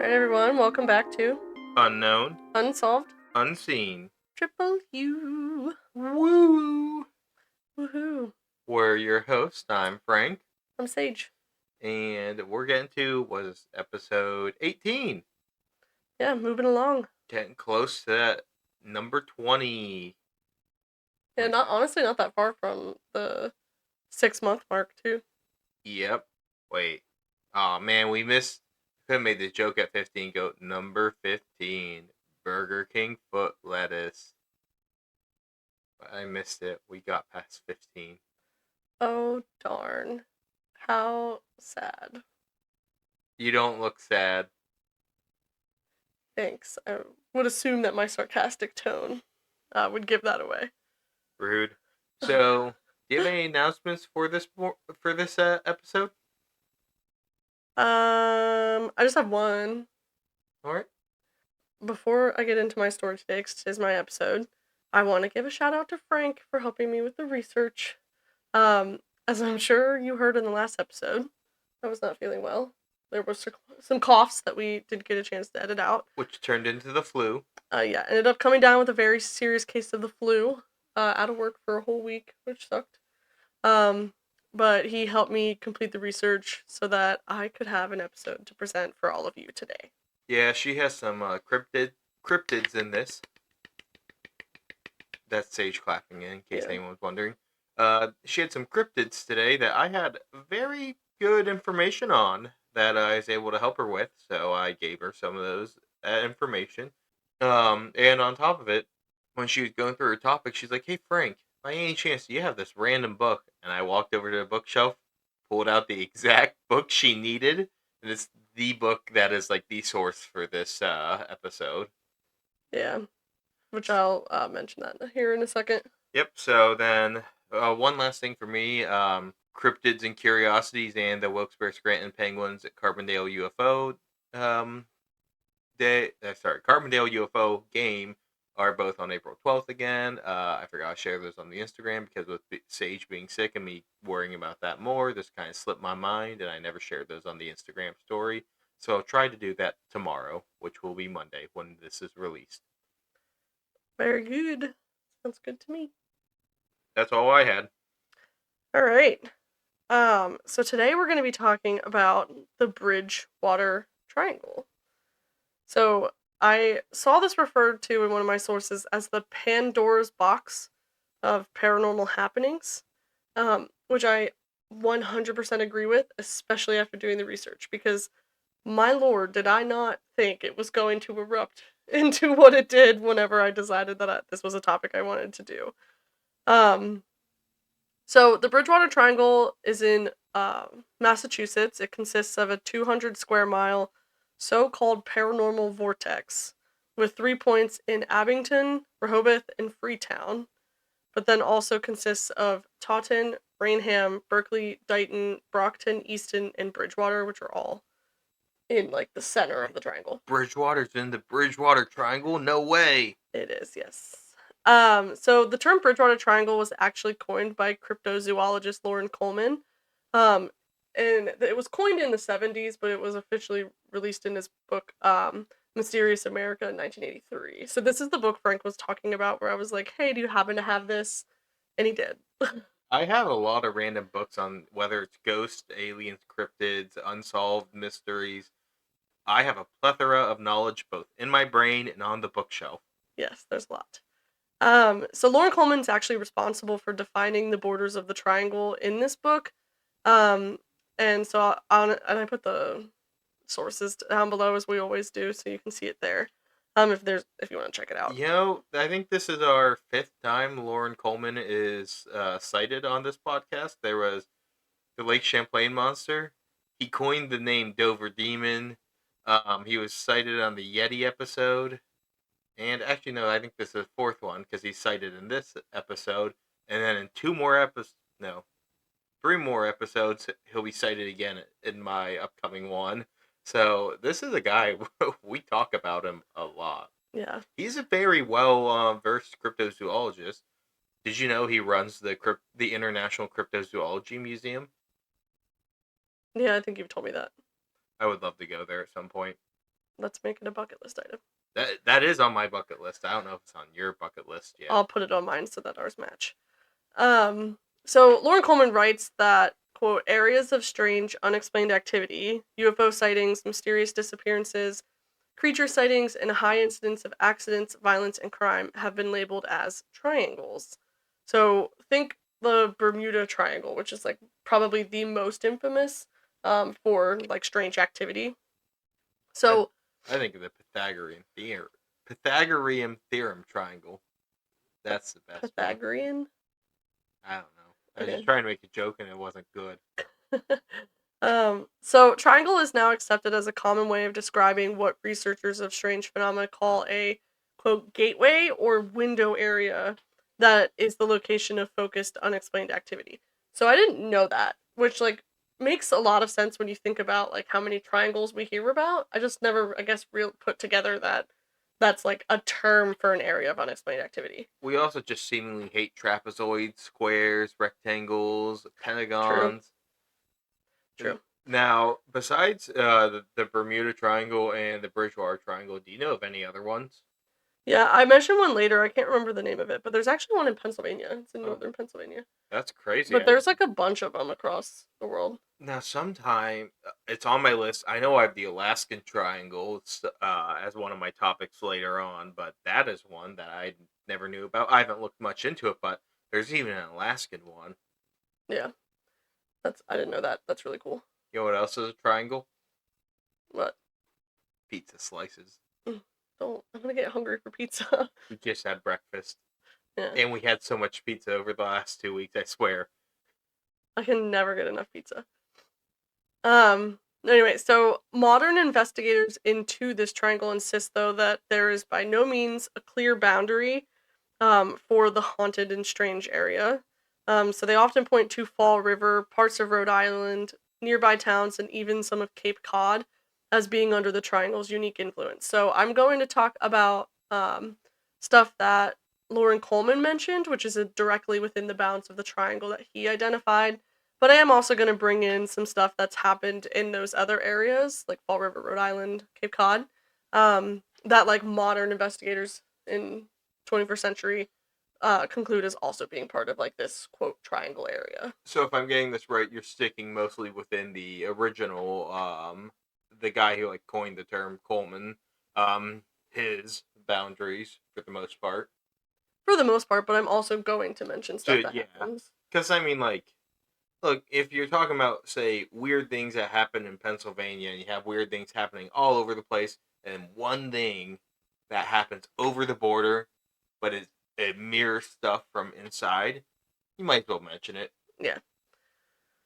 Alright, everyone, welcome back to Unknown, Unsolved Unseen, Triple U. Woo! Woohoo. We're your hosts. I'm Frank, I'm Sage. and we're getting to episode 18. Yeah, moving along. Getting close to that number 20. Yeah, not that far from the 6-month mark, too. Yep. Wait. Oh man, we missed. Could have made the joke at 15. Go number 15. Burger King foot lettuce. I missed it. We got past 15. Oh, darn. How sad. You don't look sad. Thanks. I would assume that my sarcastic tone would give that away. Rude. So, do you have any announcements for this episode? I just have one. All right. Before I get into my story today, 'cause today's my episode, I want to give a shout out to Frank for helping me with the research. As I'm sure you heard in the last episode, I was not feeling well. There were some coughs that we did get a chance to edit out. Which turned into the flu. Yeah, ended up coming down with a very serious case of the flu. Out of work for a whole week, which sucked. But he helped me complete the research so that I could have an episode to present for all of you today. Yeah, she has some cryptids in this. That's Sage clapping in case anyone was wondering. She had some cryptids today that I had very good information on that I was able to help her with, so I gave her some of those information. And on top of it, when she was going through her topic, she's like, "Hey Frank, by any chance do you have this random book?" And I walked over to the bookshelf, pulled out the exact book she needed, and it's the book that is like the source for this episode. Yeah, which I'll mention that here in a second. Yep. So then, one last thing for me: cryptids and curiosities, and the Wilkes-Barre Scranton Penguins at Carbondale UFO Carbondale UFO game are both on April 12th again. I forgot to share those on the Instagram because with Sage being sick and me worrying about that more, this kind of slipped my mind, and I never shared those on the Instagram story. So I'll try to do that tomorrow, which will be Monday when this is released. Very good. Sounds good to me. That's all I had. All right. So today we're going to be talking about the Bridgewater Triangle. So I saw this referred to in one of my sources as the Pandora's box of paranormal happenings, which I 100% agree with, especially after doing the research, because my lord, did I not think it was going to erupt into what it did whenever I decided that this was a topic I wanted to do. So the Bridgewater Triangle is in Massachusetts. It consists of a 200 square mile so-called paranormal vortex with 3 points in Abington, Rehoboth, and Freetown, but then also consists of Taunton, Rainham, Berkeley, Dighton, Brockton, Easton, and Bridgewater, which are all in like the center of the triangle. Bridgewater's in the Bridgewater Triangle? No way. It is, yes. So the term Bridgewater Triangle was actually coined by cryptozoologist Loren Coleman. And it was coined in the 70s, but it was officially released in his book, Mysterious America in 1983. So this is the book Frank was talking about where I was like, hey, do you happen to have this? And he did. I have a lot of random books on whether it's ghosts, aliens, cryptids, unsolved mysteries. I have a plethora of knowledge both in my brain and on the bookshelf. Yes, there's a lot. So Loren Coleman's actually responsible for defining the borders of the triangle in this book. And so I put the sources down below as we always do, so you can see it there. If you want to check it out. You know, I think this is our 5th time Loren Coleman is cited on this podcast. There was the Lake Champlain monster. He coined the name Dover Demon. He was cited on the Yeti episode. And actually, no, I think this is the 4th one because he's cited in this episode. And then in 3 more episodes, he'll be cited again in my upcoming one. So this is a guy, we talk about him a lot. Yeah. He's a very well-versed cryptozoologist. Did you know he runs the International Cryptozoology Museum? Yeah, I think you've told me that. I would love to go there at some point. let's make it a bucket list item. That is on my bucket list. I don't know if it's on your bucket list yet. I'll put it on mine so that ours match. So Loren Coleman writes that, quote, areas of strange, unexplained activity, UFO sightings, mysterious disappearances, creature sightings, and a high incidence of accidents, violence, and crime have been labeled as triangles. So think the Bermuda Triangle, which is like probably the most infamous for like strange activity. So I think of the Pythagorean theorem triangle. That's the best one. Pythagorean? I don't know. I was Okay. just trying to make a joke and it wasn't good. So triangle is now accepted as a common way of describing what researchers of strange phenomena call a, quote, gateway or window area that is the location of focused unexplained activity. So I didn't know that, which like makes a lot of sense when you think about like how many triangles we hear about. I just never, I guess, real put together that that's like a term for an area of unexplained activity. We also just seemingly hate trapezoids, squares, rectangles, pentagons. True. Now, besides the Bermuda Triangle and the Bridgewater Triangle, do you know of any other ones? Yeah, I mentioned one later. I can't remember the name of it, but there's actually one in Pennsylvania. It's in northern Pennsylvania. That's crazy. But there's like a bunch of them across the world. Now, sometime it's on my list. I know I have the Alaskan Triangle as one of my topics later on, but that is one that I never knew about. I haven't looked much into it, but there's even an Alaskan one. Yeah, I didn't know that. That's really cool. You know what else is a triangle? What? Pizza slices. Don't. I'm gonna get hungry for pizza. We just had breakfast. Yeah. And we had so much pizza over the last 2 weeks, I swear. I can never get enough pizza. Anyway, so modern investigators into this triangle insist, though, that there is by no means a clear boundary for the haunted and strange area. So they often point to Fall River, parts of Rhode Island, nearby towns, and even some of Cape Cod as being under the triangle's unique influence. So I'm going to talk about stuff that Loren Coleman mentioned, which is directly within the bounds of the triangle that he identified. But I am also going to bring in some stuff that's happened in those other areas, like Fall River, Rhode Island, Cape Cod, that like modern investigators in 21st century conclude as also being part of like this, quote, triangle area. So if I'm getting this right, you're sticking mostly within the original, the guy who like coined the term, Coleman, his boundaries for the most part. For the most part, but I'm also going to mention stuff that happens. Because I mean, like, look, if you're talking about, say, weird things that happen in Pennsylvania, and you have weird things happening all over the place, and one thing that happens over the border, but it mirrors stuff from inside, you might as well mention it. Yeah.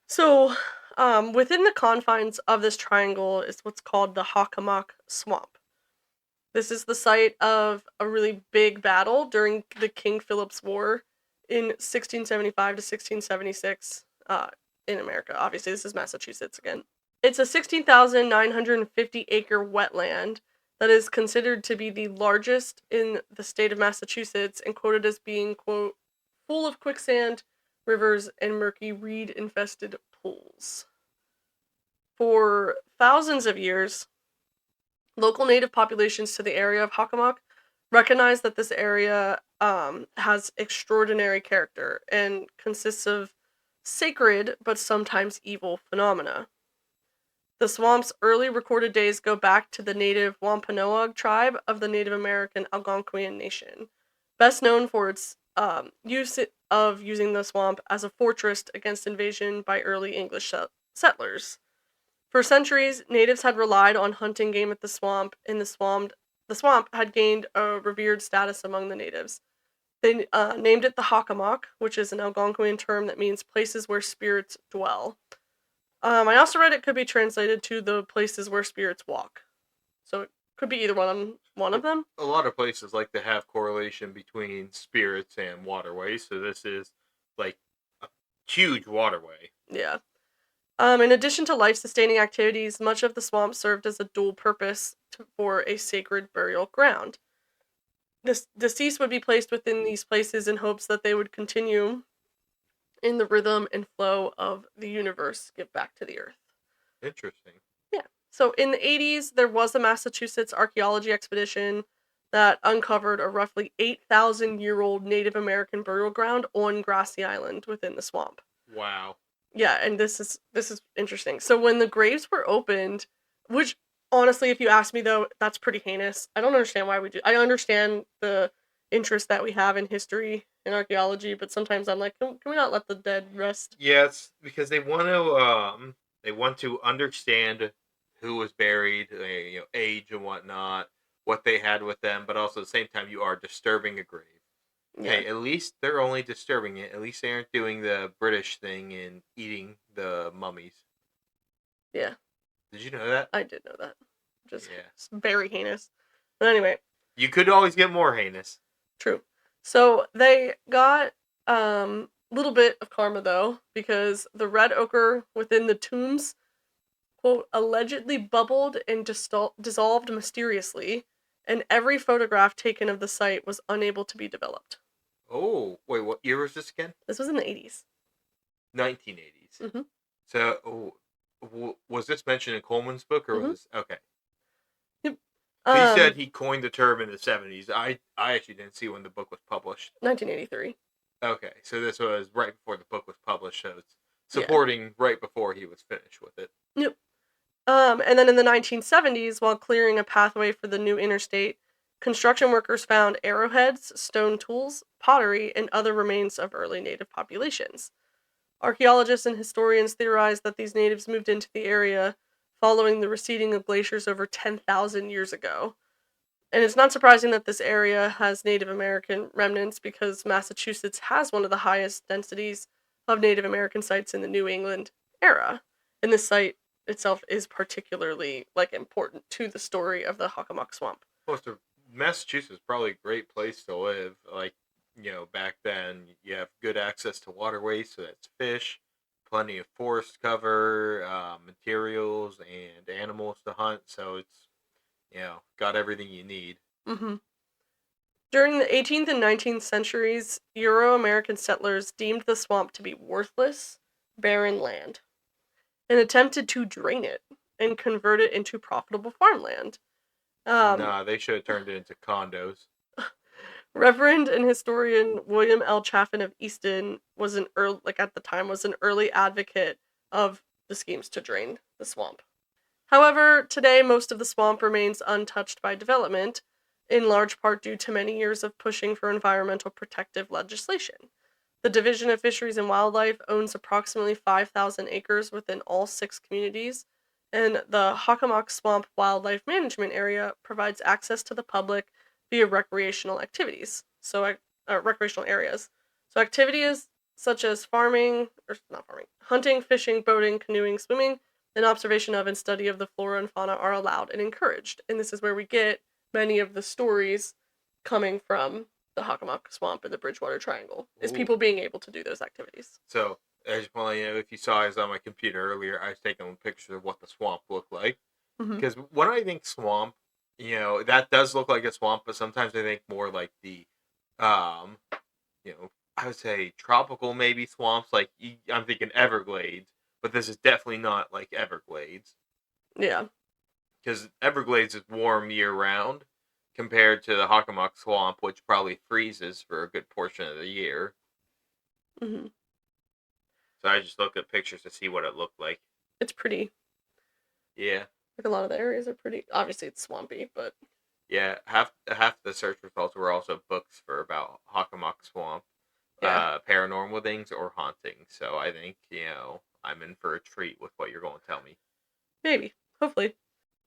So, within the confines of this triangle is what's called the Hockomock Swamp. This is the site of a really big battle during the King Philip's War in 1675 to 1676 in America. Obviously, this is Massachusetts again. It's a 16,950 acre wetland that is considered to be the largest in the state of Massachusetts and quoted as being, quote, full of quicksand, rivers, and murky reed-infested pools. For thousands of years, local native populations to the area of Hockomock recognize that this area has extraordinary character and consists of sacred but sometimes evil phenomena. The swamp's early recorded days go back to the native Wampanoag tribe of the Native American Algonquian Nation, best known for its use of using the swamp as a fortress against invasion by early English settlers. For centuries, natives had relied on hunting game at the swamp, and the swamp had gained a revered status among the natives. They named it the Hockomock, which is an Algonquian term that means places where spirits dwell. I also read it could be translated to the places where spirits walk. So it could be either one of them. A lot of places like to have correlation between spirits and waterways, so this is like a huge waterway. Yeah. In addition to life-sustaining activities, much of the swamp served as a dual purpose for a sacred burial ground. The deceased would be placed within these places in hopes that they would continue in the rhythm and flow of the universe, give back to the earth. Interesting. Yeah. So in the 80s, there was a Massachusetts archaeology expedition that uncovered a roughly 8,000-year-old Native American burial ground on Grassy Island within the swamp. Wow. Yeah, and this is interesting. So when the graves were opened, which honestly, if you ask me though, that's pretty heinous. I don't understand why we do. I understand the interest that we have in history and archaeology, but sometimes I'm like, can we not let the dead rest? Yes, because they want to understand who was buried, age and whatnot, what they had with them, but also at the same time you are disturbing a grave. Yeah, Hey, at least they're only disturbing it. At least they aren't doing the British thing and eating the mummies. yeah, Did you know that? I did know that. Just Yeah. it's very heinous. But anyway, You could always get more heinous. true. So they got a little bit of karma though, because the red ochre within the tombs, quote, allegedly bubbled and dissolved mysteriously, and every photograph taken of the site was unable to be developed. Oh, wait, what year was this again? This was in the 80s. 1980s. Mm-hmm. So, was this mentioned in Coleman's book, or was Mm-hmm. this okay? Yep. He said he coined the term in the 70s. I actually didn't see when the book was published. 1983. Okay, so this was right before the book was published, so it's Yeah. supporting right before he was finished with it. Yep. And then in the 1970s, while clearing a pathway for the new interstate, construction workers found arrowheads, stone tools, pottery, and other remains of early native populations. Archaeologists and historians theorize that these natives moved into the area following the receding of glaciers over 10,000 years ago. And it's not surprising that this area has Native American remnants because Massachusetts has one of the highest densities of Native American sites in the New England era. And this site itself is particularly important to the story of the Hockomock Swamp. Plus, Massachusetts is probably a great place to live. Like, back then, you have good access to waterways, so that's fish, plenty of forest cover, materials, and animals to hunt. So it's, got everything you need. hmm During the 18th and 19th centuries, Euro American settlers deemed the swamp to be worthless, barren land, and attempted to drain it and convert it into profitable farmland. Um, Nah, they should have turned it into condos. Reverend and historian William L. Chaffin of Easton was an early, at the time, was an early advocate of the schemes to drain the swamp. However, today most of the swamp remains untouched by development, in large part due to many years of pushing for environmental protective legislation. The Division of Fisheries and Wildlife owns approximately 5,000 acres within all 6 communities, and the Hockomock Swamp Wildlife Management Area provides access to the public via recreational activities. Recreational areas. So activities such as farming, or not farming, hunting, fishing, boating, canoeing, swimming, and observation of and study of the flora and fauna are allowed and encouraged. And this is where we get many of the stories coming from the Hockomock Swamp and the Bridgewater Triangle, is Ooh. people being able to do those activities. So, I just want to let you know, if you saw I was on my computer earlier, I was taking a picture of what the swamp looked like. Mm-hmm. Because when I think swamp, that does look like a swamp, but sometimes I think more like the, um, I would say tropical maybe swamps. Like I'm thinking Everglades, but this is definitely not like Everglades Yeah. because Everglades is warm year round compared to the Hockomock Swamp, which probably freezes for a good portion of the year. Mm-hmm. So I just looked at pictures to see what it looked like. It's pretty. Yeah. A lot of the areas are pretty. Obviously, it's swampy, but Yeah, half the search results were also books for about Hockomock Swamp, yeah, paranormal things or haunting. So I think I'm in for a treat with what you're going to tell me. maybe. Hopefully.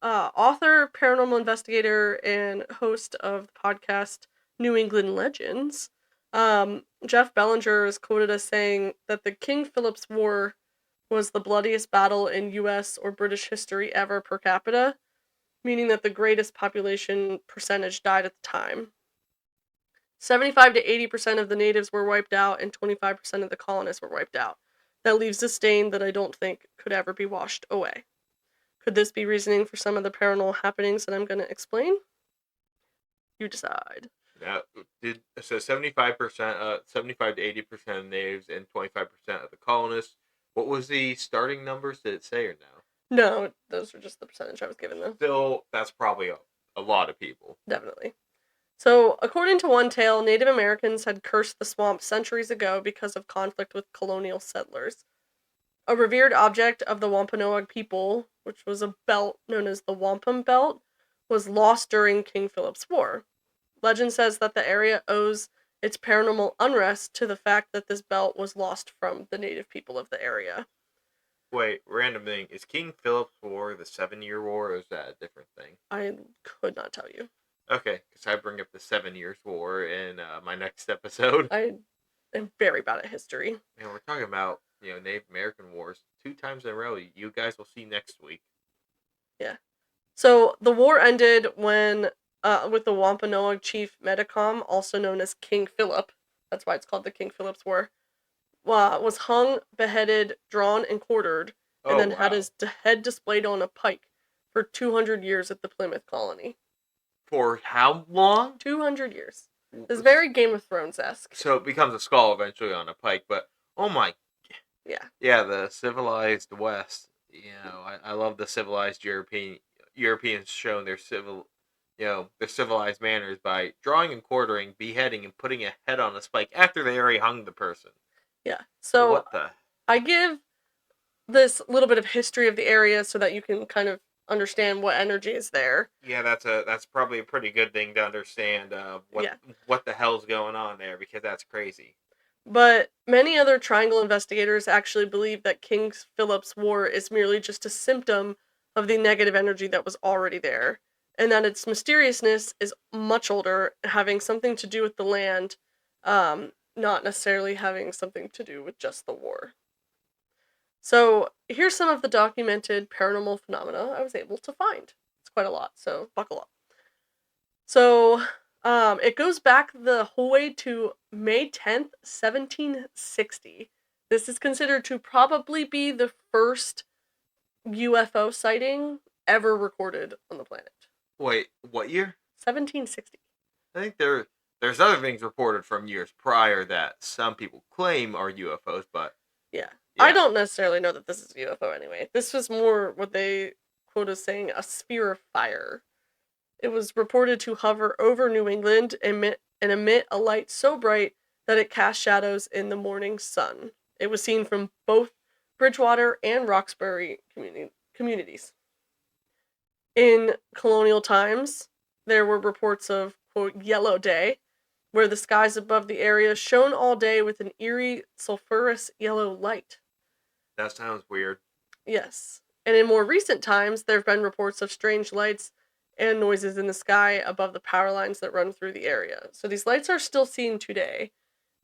Author, paranormal investigator, and host of the podcast New England Legends, Jeff Bellinger is quoted as saying that the King Philip's War was the bloodiest battle in U.S. or British history ever per capita, meaning that the greatest population percentage died at the time. 75 to 80% of the natives were wiped out, and 25% of the colonists were wiped out. That leaves a stain that I don't think could ever be washed away. Could this be reasoning for some of the paranormal happenings that I'm going to explain? You decide. Now, 75%, 75 to 80% of natives and 25% of the colonists. What was the starting numbers? Did it say or no? No, those were just the percentage I was given, though. Still, that's probably a lot of people. Definitely. So, according to one tale, Native Americans had cursed the swamp centuries ago because of conflict with colonial settlers. A revered object of the Wampanoag people, which was a belt known as the Wampum Belt, was lost during King Philip's War. Legend says that the area owes its paranormal unrest to the fact that this belt was lost from the native people of the area. Wait, random thing. Is King Philip's War the 7-Year War, or is that a different thing? I could not tell you. Okay, because I bring up the 7 Years War in my next episode. I am very bad at history. Man, we're talking about, Native American wars 2 times in a row. You guys will see next week. Yeah. So the war ended when, with the Wampanoag chief Metacom, also known as King Philip, that's why it's called the King Philip's War, was hung, beheaded, drawn, and quartered, and Oh, then had wow. his head displayed on a pike for 200 years at the Plymouth colony. For how long? 200 years. It's very Game of Thrones-esque. So it becomes a skull eventually on a pike, but oh my. Yeah. Yeah, the civilized West. I love the civilized Europeans showing their their civilized manners by drawing and quartering, beheading, and putting a head on a spike after they already hung the person. Yeah. So What the? I give this little bit of history of the area so that you can kind of understand what energy is there. Yeah, that's probably a pretty good thing to understand. What the hell's going on there, because that's crazy. But many other triangle investigators actually believe that King Philip's War is merely just a symptom of the negative energy that was already there, and that its mysteriousness is much older, having something to do with the land, not necessarily having something to do with just the war. So here's some of the documented paranormal phenomena I was able to find. It's quite a lot, so buckle up. So, it goes back the whole way to May 10th, 1760. This is considered to probably be the first UFO sighting ever recorded on the planet. Wait, what year? 1760. I think there's other things reported from years prior that some people claim are UFOs, but Yeah. yeah. I don't necessarily know that this is a UFO anyway. This was more what they quote as saying a sphere of fire. It was reported to hover over New England and emit a light so bright that it cast shadows in the morning sun. It was seen from both Bridgewater and Roxbury communities. In colonial times, there were reports of, quote, yellow day, where the skies above the area shone all day with an eerie, sulphurous yellow light. That sounds weird. Yes. And in more recent times, there have been reports of strange lights and noises in the sky above the power lines that run through the area. So these lights are still seen today,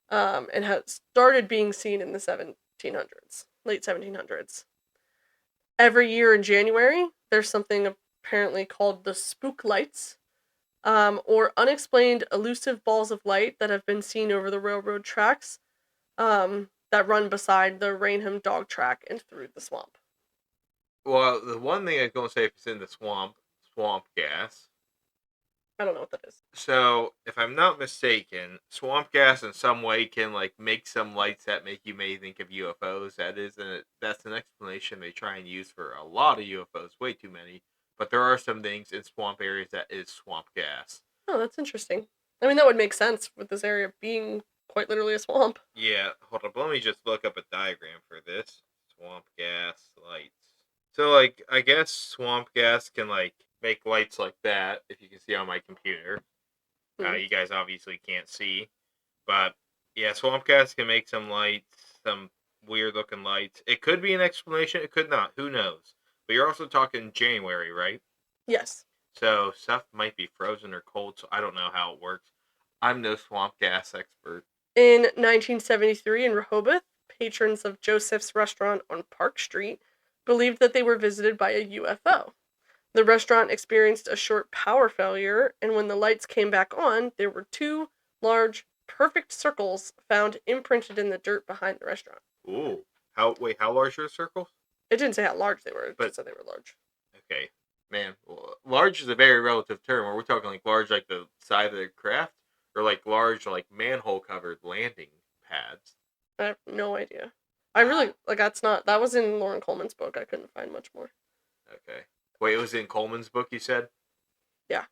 and have started being seen in the 1700s, late 1700s. Every year in January, there's something apparently called the spook lights, or unexplained elusive balls of light that have been seen over the railroad tracks, that run beside the Rainham dog track and through the swamp. Well, the one thing I was going to say, if it's in the swamp gas. I don't know what that is. So, if I'm not mistaken, swamp gas in some way can make some lights that make you may think of UFOs. That's an explanation they try and use for a lot of UFOs, way too many. But there are some things in swamp areas that is swamp gas. Oh, that's interesting. I mean, that would make sense with this area being quite literally a swamp. Yeah, hold up. Let me just look up a diagram for this. Swamp gas lights. So, I guess swamp gas can, make lights like that, if you can see on my computer. You guys obviously can't see. But, yeah, swamp gas can make some lights, some weird-looking lights. It could be an explanation. It could not. Who knows? But you're also talking January, right? Yes. So, stuff might be frozen or cold, so I don't know how it works. I'm no swamp gas expert. In 1973 in Rehoboth, patrons of Joseph's restaurant on Park Street believed that they were visited by a UFO. The restaurant experienced a short power failure, and when the lights came back on, there were two large, perfect circles found imprinted in the dirt behind the restaurant. Ooh. How large are the circles? It didn't say how large they were, it But, just said they were large. Okay. Man, well, large is a very relative term. Are we talking large like the side of the craft? Or large manhole covered landing pads? I have no idea. I really, that was in Loren Coleman's book. I couldn't find much more. Okay. Wait, it was in Coleman's book, you said? Yeah.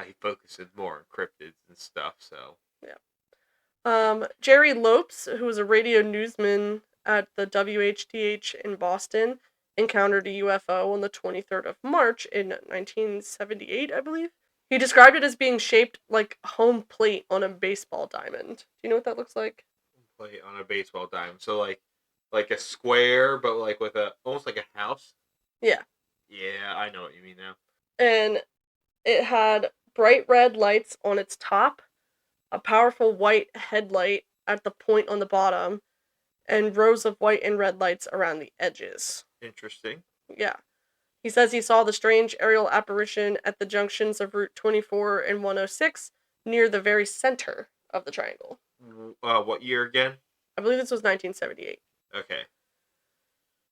He focuses more on cryptids and stuff, so. Yeah. Jerry Lopes, who was a radio newsman at the WHTH in Boston, encountered a UFO on the 23rd of March in 1978, I believe. He described it as being shaped like home plate on a baseball diamond. Do you know what that looks like? Play on a baseball diamond. So, like a square, but like with almost like a house? Yeah. Yeah, I know what you mean now. And it had bright red lights on its top, a powerful white headlight at the point on the bottom, and rows of white and red lights around the edges. Interesting. Yeah. He says he saw the strange aerial apparition at the junctions of Route 24 and 106 near the very center of the triangle. What year again? I believe this was 1978. Okay.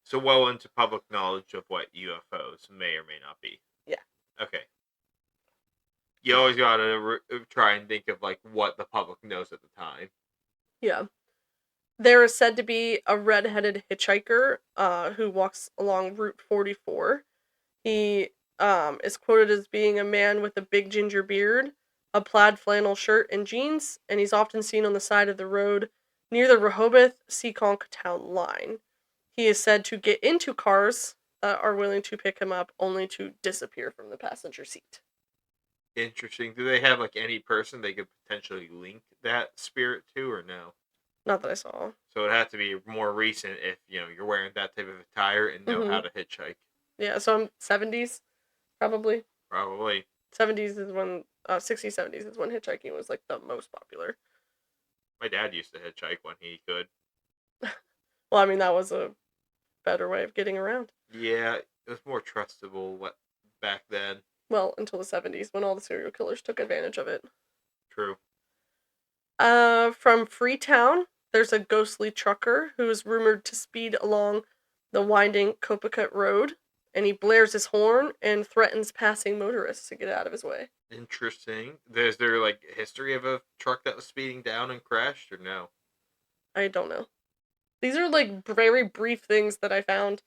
So well into public knowledge of what UFOs may or may not be. Yeah. Okay. You always gotta try and think of like what the public knows at the time. Yeah. There is said to be a red-headed hitchhiker who walks along Route 44. He is quoted as being a man with a big ginger beard, a plaid flannel shirt, and jeans, and he's often seen on the side of the road near the Rehoboth-Seekonk town line. He is said to get into cars that are willing to pick him up, only to disappear from the passenger seat. Interesting. Do they have like any person they could potentially link that spirit to, or no? Not that I saw. So it'd have to be more recent if you're wearing that type of attire and know how to hitchhike. Yeah, so 70s, probably. Probably. 70s is when, 60s, 70s is when hitchhiking was, like, the most popular. My dad used to hitchhike when he could. Well, I mean, that was a better way of getting around. Yeah, it was more trustable back then. Well, until the 70s, when all the serial killers took advantage of it. True. From Freetown, there's a ghostly trucker who is rumored to speed along the winding Copacut Road, and he blares his horn and threatens passing motorists to get out of his way. Interesting. Is there like history of a truck that was speeding down and crashed, or no? I don't know. These are, like, very brief things that I found,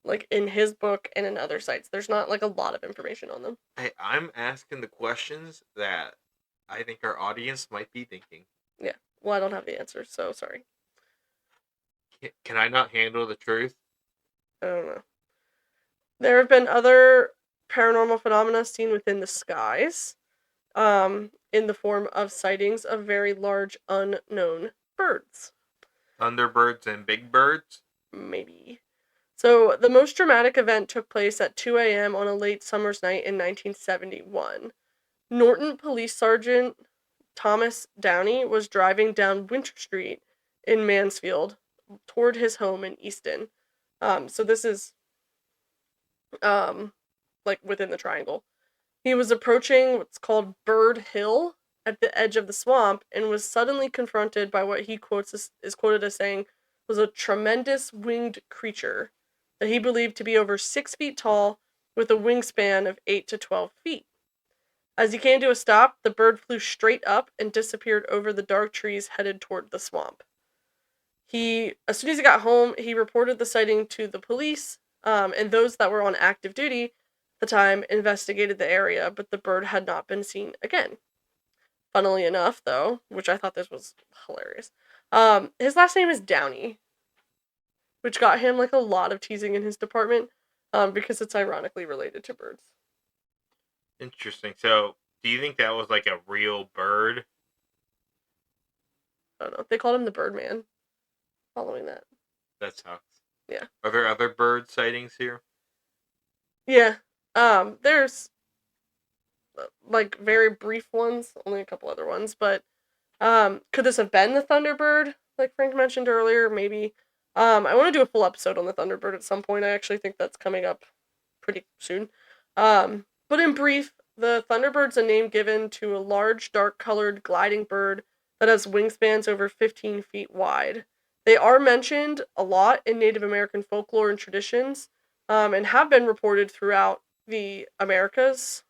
like, in his book and in other sites. There's not, like, a lot of information on them. Hey, I'm asking the questions that I think our audience might be thinking. Yeah. Well, I don't have the answer, so sorry. Can I not handle the truth? I don't know. There have been other paranormal phenomena seen within the skies, in the form of sightings of very large unknown birds. Thunderbirds and big birds? Maybe. So, the most dramatic event took place at 2 a.m. on a late summer's night in 1971. Norton Police Sergeant Thomas Downey was driving down Winter Street in Mansfield toward his home in Easton. So this is, like, within the triangle. He was approaching what's called Bird Hill at the edge of the swamp and was suddenly confronted by what he is quoted as saying was a tremendous winged creature that he believed to be over 6 feet tall with a wingspan of 8 to 12 feet. As he came to a stop, the bird flew straight up and disappeared over the dark trees headed toward the swamp. As soon as he got home, he reported the sighting to the police, and those that were on active duty at the time investigated the area, but the bird had not been seen again. Funnily enough, though, which I thought this was hilarious, his last name is Downey, which got him, like, a lot of teasing in his department, because it's ironically related to birds. Interesting. So, do you think that was like a real bird? I don't know. They called him the Birdman. Following that. That sucks. Yeah. Are there other bird sightings here? Yeah. There's, like, very brief ones, only a couple other ones, but could this have been the Thunderbird, like Frank mentioned earlier? Maybe. I want to do a full episode on the Thunderbird at some point. I actually think that's coming up pretty soon. But in brief, the Thunderbird's a name given to a large, dark-colored gliding bird that has wingspans over 15 feet wide. They are mentioned a lot in Native American folklore and traditions, and have been reported throughout the Americas,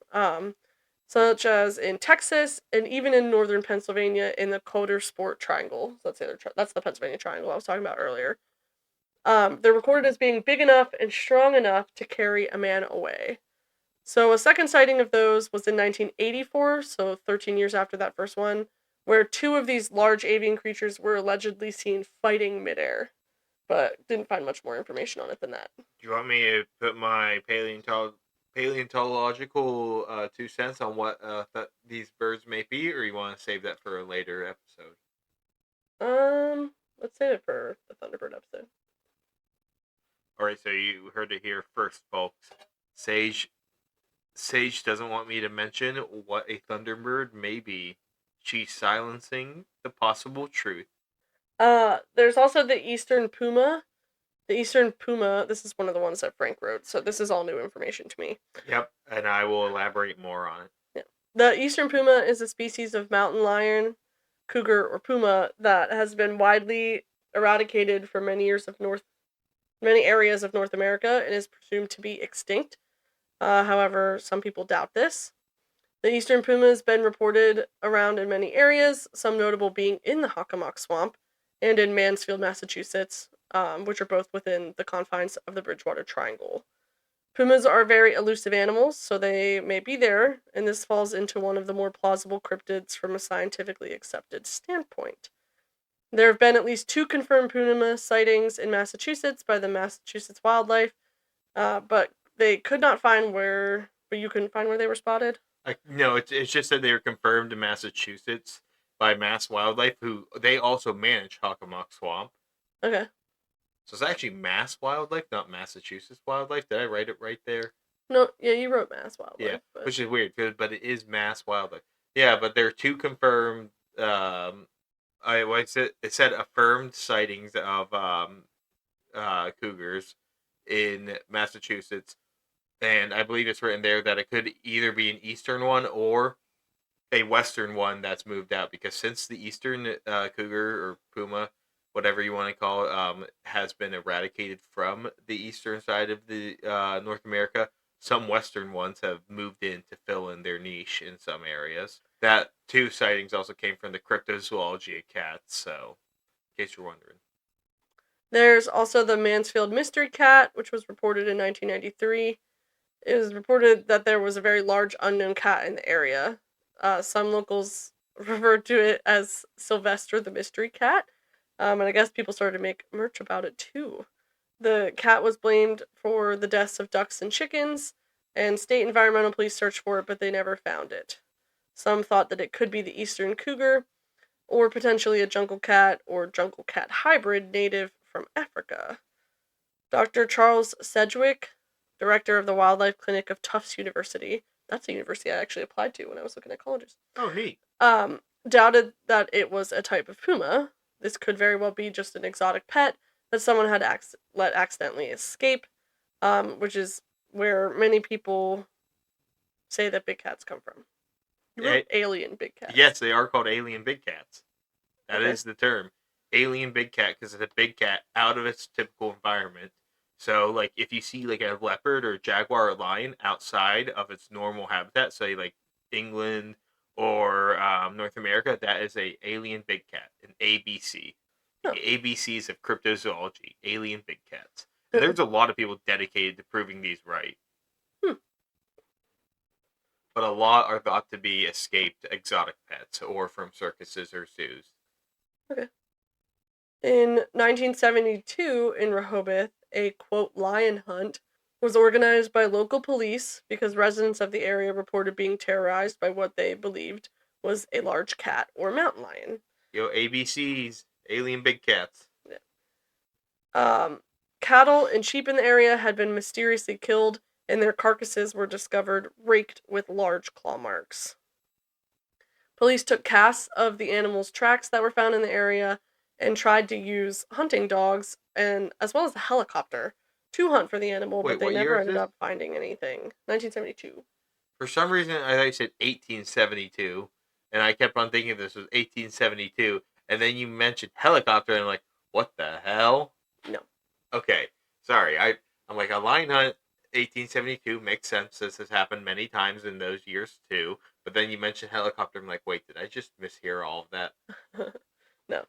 such as in Texas and even in northern Pennsylvania in the Coder Sport Triangle. So that's the Pennsylvania Triangle I was talking about earlier. They're recorded as being big enough and strong enough to carry a man away. So a second sighting of those was in 1984, so 13 years after that first one, where two of these large avian creatures were allegedly seen fighting midair, but didn't find much more information on it than that. Do you want me to put my paleontological 2 cents on what these birds may be, or you want to save that for a later episode? Let's save it for the Thunderbird episode. All right, so you heard it here first, folks. Sage doesn't want me to mention what a thunderbird may be. She's silencing the possible truth. There's also the eastern puma. The eastern puma, this is one of the ones that Frank wrote, so this is all new information to me. Yep, and I will elaborate more on it. Yeah. The eastern puma is a species of mountain lion, cougar, or puma that has been widely eradicated from many areas of North America and is presumed to be extinct. However, some people doubt this. The eastern puma has been reported around in many areas, some notable being in the Hockomock Swamp and in Mansfield, Massachusetts, which are both within the confines of the Bridgewater Triangle. Pumas are very elusive animals, so they may be there, and this falls into one of the more plausible cryptids from a scientifically accepted standpoint. There have been at least 2 confirmed puma sightings in Massachusetts by the Massachusetts Wildlife, but they could not find where. But you couldn't find where they were spotted? No, it's just that they were confirmed in Massachusetts by Mass Wildlife, who they also manage Hockomock Swamp. Okay. So it's actually Mass Wildlife, not Massachusetts Wildlife. Did I write it right there? No, yeah, you wrote Mass Wildlife. Yeah, but... which is weird, but it is Mass Wildlife. Yeah, but there are 2 confirmed. It said affirmed sightings of cougars in Massachusetts, and I believe it's written there that it could either be an eastern one or a western one that's moved out, because since the eastern cougar or puma, whatever you want to call it, has been eradicated from the eastern side of the North America, some western ones have moved in to fill in their niche in some areas. That 2 sightings also came from the Cryptozoology of cats, so in case you're wondering. There's also the Mansfield mystery cat, which was reported in 1993. It was reported that there was a very large unknown cat in the area. Some locals referred to it as Sylvester the mystery cat, and I guess people started to make merch about it too. The cat was blamed for the deaths of ducks and chickens, and state environmental police searched for it, but they never found it. Some thought that it could be the eastern cougar, or potentially a jungle cat or jungle cat hybrid native from Africa. Dr. Charles Sedgwick, director of the Wildlife Clinic of Tufts University, that's a university I actually applied to when I was looking at colleges. Oh, neat. Doubted that it was a type of puma. This could very well be just an exotic pet that someone had let accidentally escape, which is where many people say that big cats come from. You wrote alien big cats. Yes, they are called alien big cats. That is the term. Alien big cat, because it's a big cat out of its typical environment. So, like, if you see, like, a leopard or jaguar or lion outside of its normal habitat, say, like, England or North America, that is a alien big cat, an ABC. The ABCs of cryptozoology, alien big cats. And there's a lot of people dedicated to proving these right. But a lot are thought to be escaped exotic pets or from circuses or zoos. Okay. In 1972, in Rehoboth, a, quote, lion hunt was organized by local police because residents of the area reported being terrorized by what they believed was a large cat or mountain lion. Yo, ABCs, alien big cats. Yeah. Cattle and sheep in the area had been mysteriously killed, and their carcasses were discovered raked with large claw marks. Police took casts of the animals' tracks that were found in the area and tried to use hunting dogs and as well as a helicopter to hunt for the animal, but they never ended up finding anything. 1972. For some reason, I thought you said 1872, and I kept on thinking this was 1872, and then you mentioned helicopter, and I'm like, what the hell? No. Okay, sorry. I'm like, a lion hunt, 1872 makes sense. This has happened many times in those years too. But then you mentioned helicopter. I'm like, wait, did I just mishear all of that? No.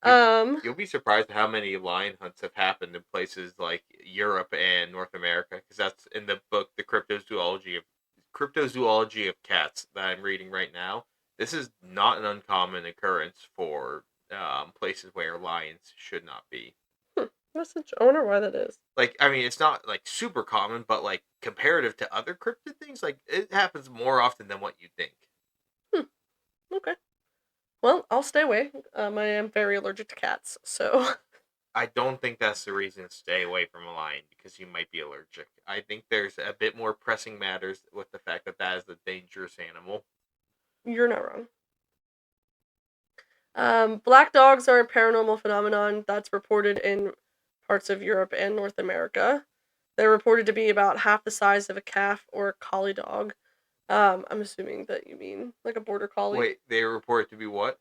Um, You'll be surprised at how many lion hunts have happened in places like Europe and North America, because that's in the book, The Cryptozoology of Cats, that I'm reading right now. This is not an uncommon occurrence for places where lions should not be. message. I wonder why that is. Like, I mean, it's not like super common, but like comparative to other cryptid things, like it happens more often than what you think. Okay. Well, I'll stay away. I am very allergic to cats, so I don't think that's the reason to stay away from a lion, because you might be allergic. I think there's a bit more pressing matters with the fact that that is a dangerous animal. you're not wrong. Black dogs are a paranormal phenomenon that's reported in parts of Europe and North America. They're reported to be about half the size of a calf or a collie dog. I'm assuming that you mean like a border collie. Wait, they report to be what?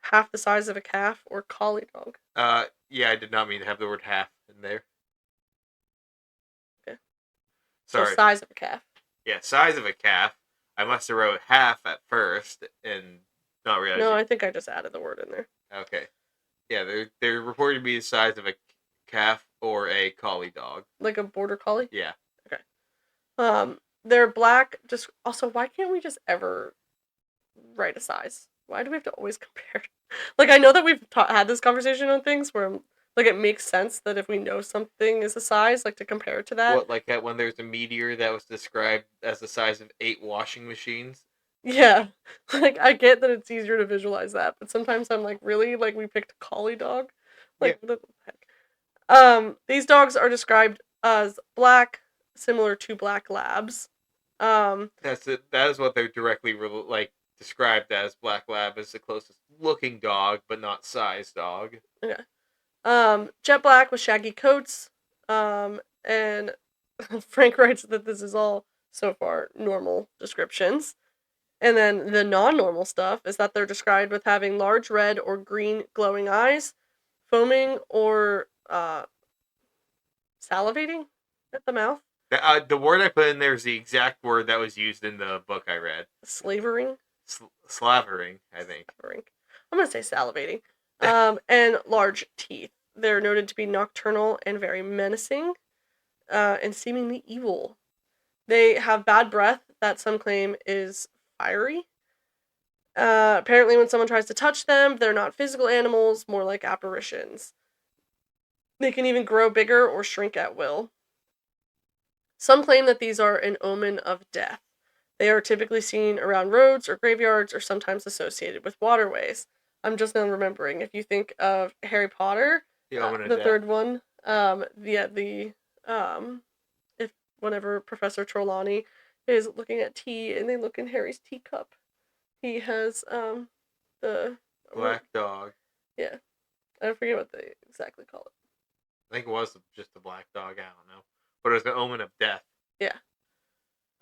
Half the size of a calf or collie dog. Yeah, I did not mean to have the word half in there. Okay. So Sorry. size of a calf. Yeah, size of a calf. I must have wrote half at first and not realized. No, I think I just added the word in there. Okay. Yeah, they're reported to be the size of a calf or a collie dog. Like a border collie? Yeah. Okay. They're black. Just also, why can't we just ever write a size? Why do we have to always compare? Like, I know that we've had this conversation on things where, like, it makes sense that if we know something is a size, like, to compare it to that. What, like that when there's a meteor that was described as the size of 8 washing machines? Yeah. Like, I get that it's easier to visualize that, but sometimes I'm like, really? Like, we picked a collie dog? Like, Yeah. what the heck? These dogs are described as black, similar to black labs. That's it. That is what they're directly like described as. Black lab is the closest looking dog, but not size dog. Okay. Jet black with shaggy coats. And Frank writes that this is all so far normal descriptions. And then the non-normal stuff is that they're described with having large red or green glowing eyes, foaming or salivating at the mouth. The word I put in there is the exact word that was used in the book I read. Slavering. Slavering, I think. Slavering. I'm gonna say salivating. And large teeth. They're noted to be nocturnal and very menacing, and seemingly evil. They have bad breath that some claim is fiery. Apparently, when someone tries to touch them, they're not physical animals, more like apparitions. They can even grow bigger or shrink at will. Some claim that these are an omen of death. They are typically seen around roads or graveyards or sometimes associated with waterways. I'm just now remembering, if you think of Harry Potter, the third one, if whenever Professor Trelawney is looking at tea and they look in Harry's teacup, he has the black dog. Yeah, I forget what they exactly call it. I think it was just the black dog. I don't know, but it was the omen of death. Yeah.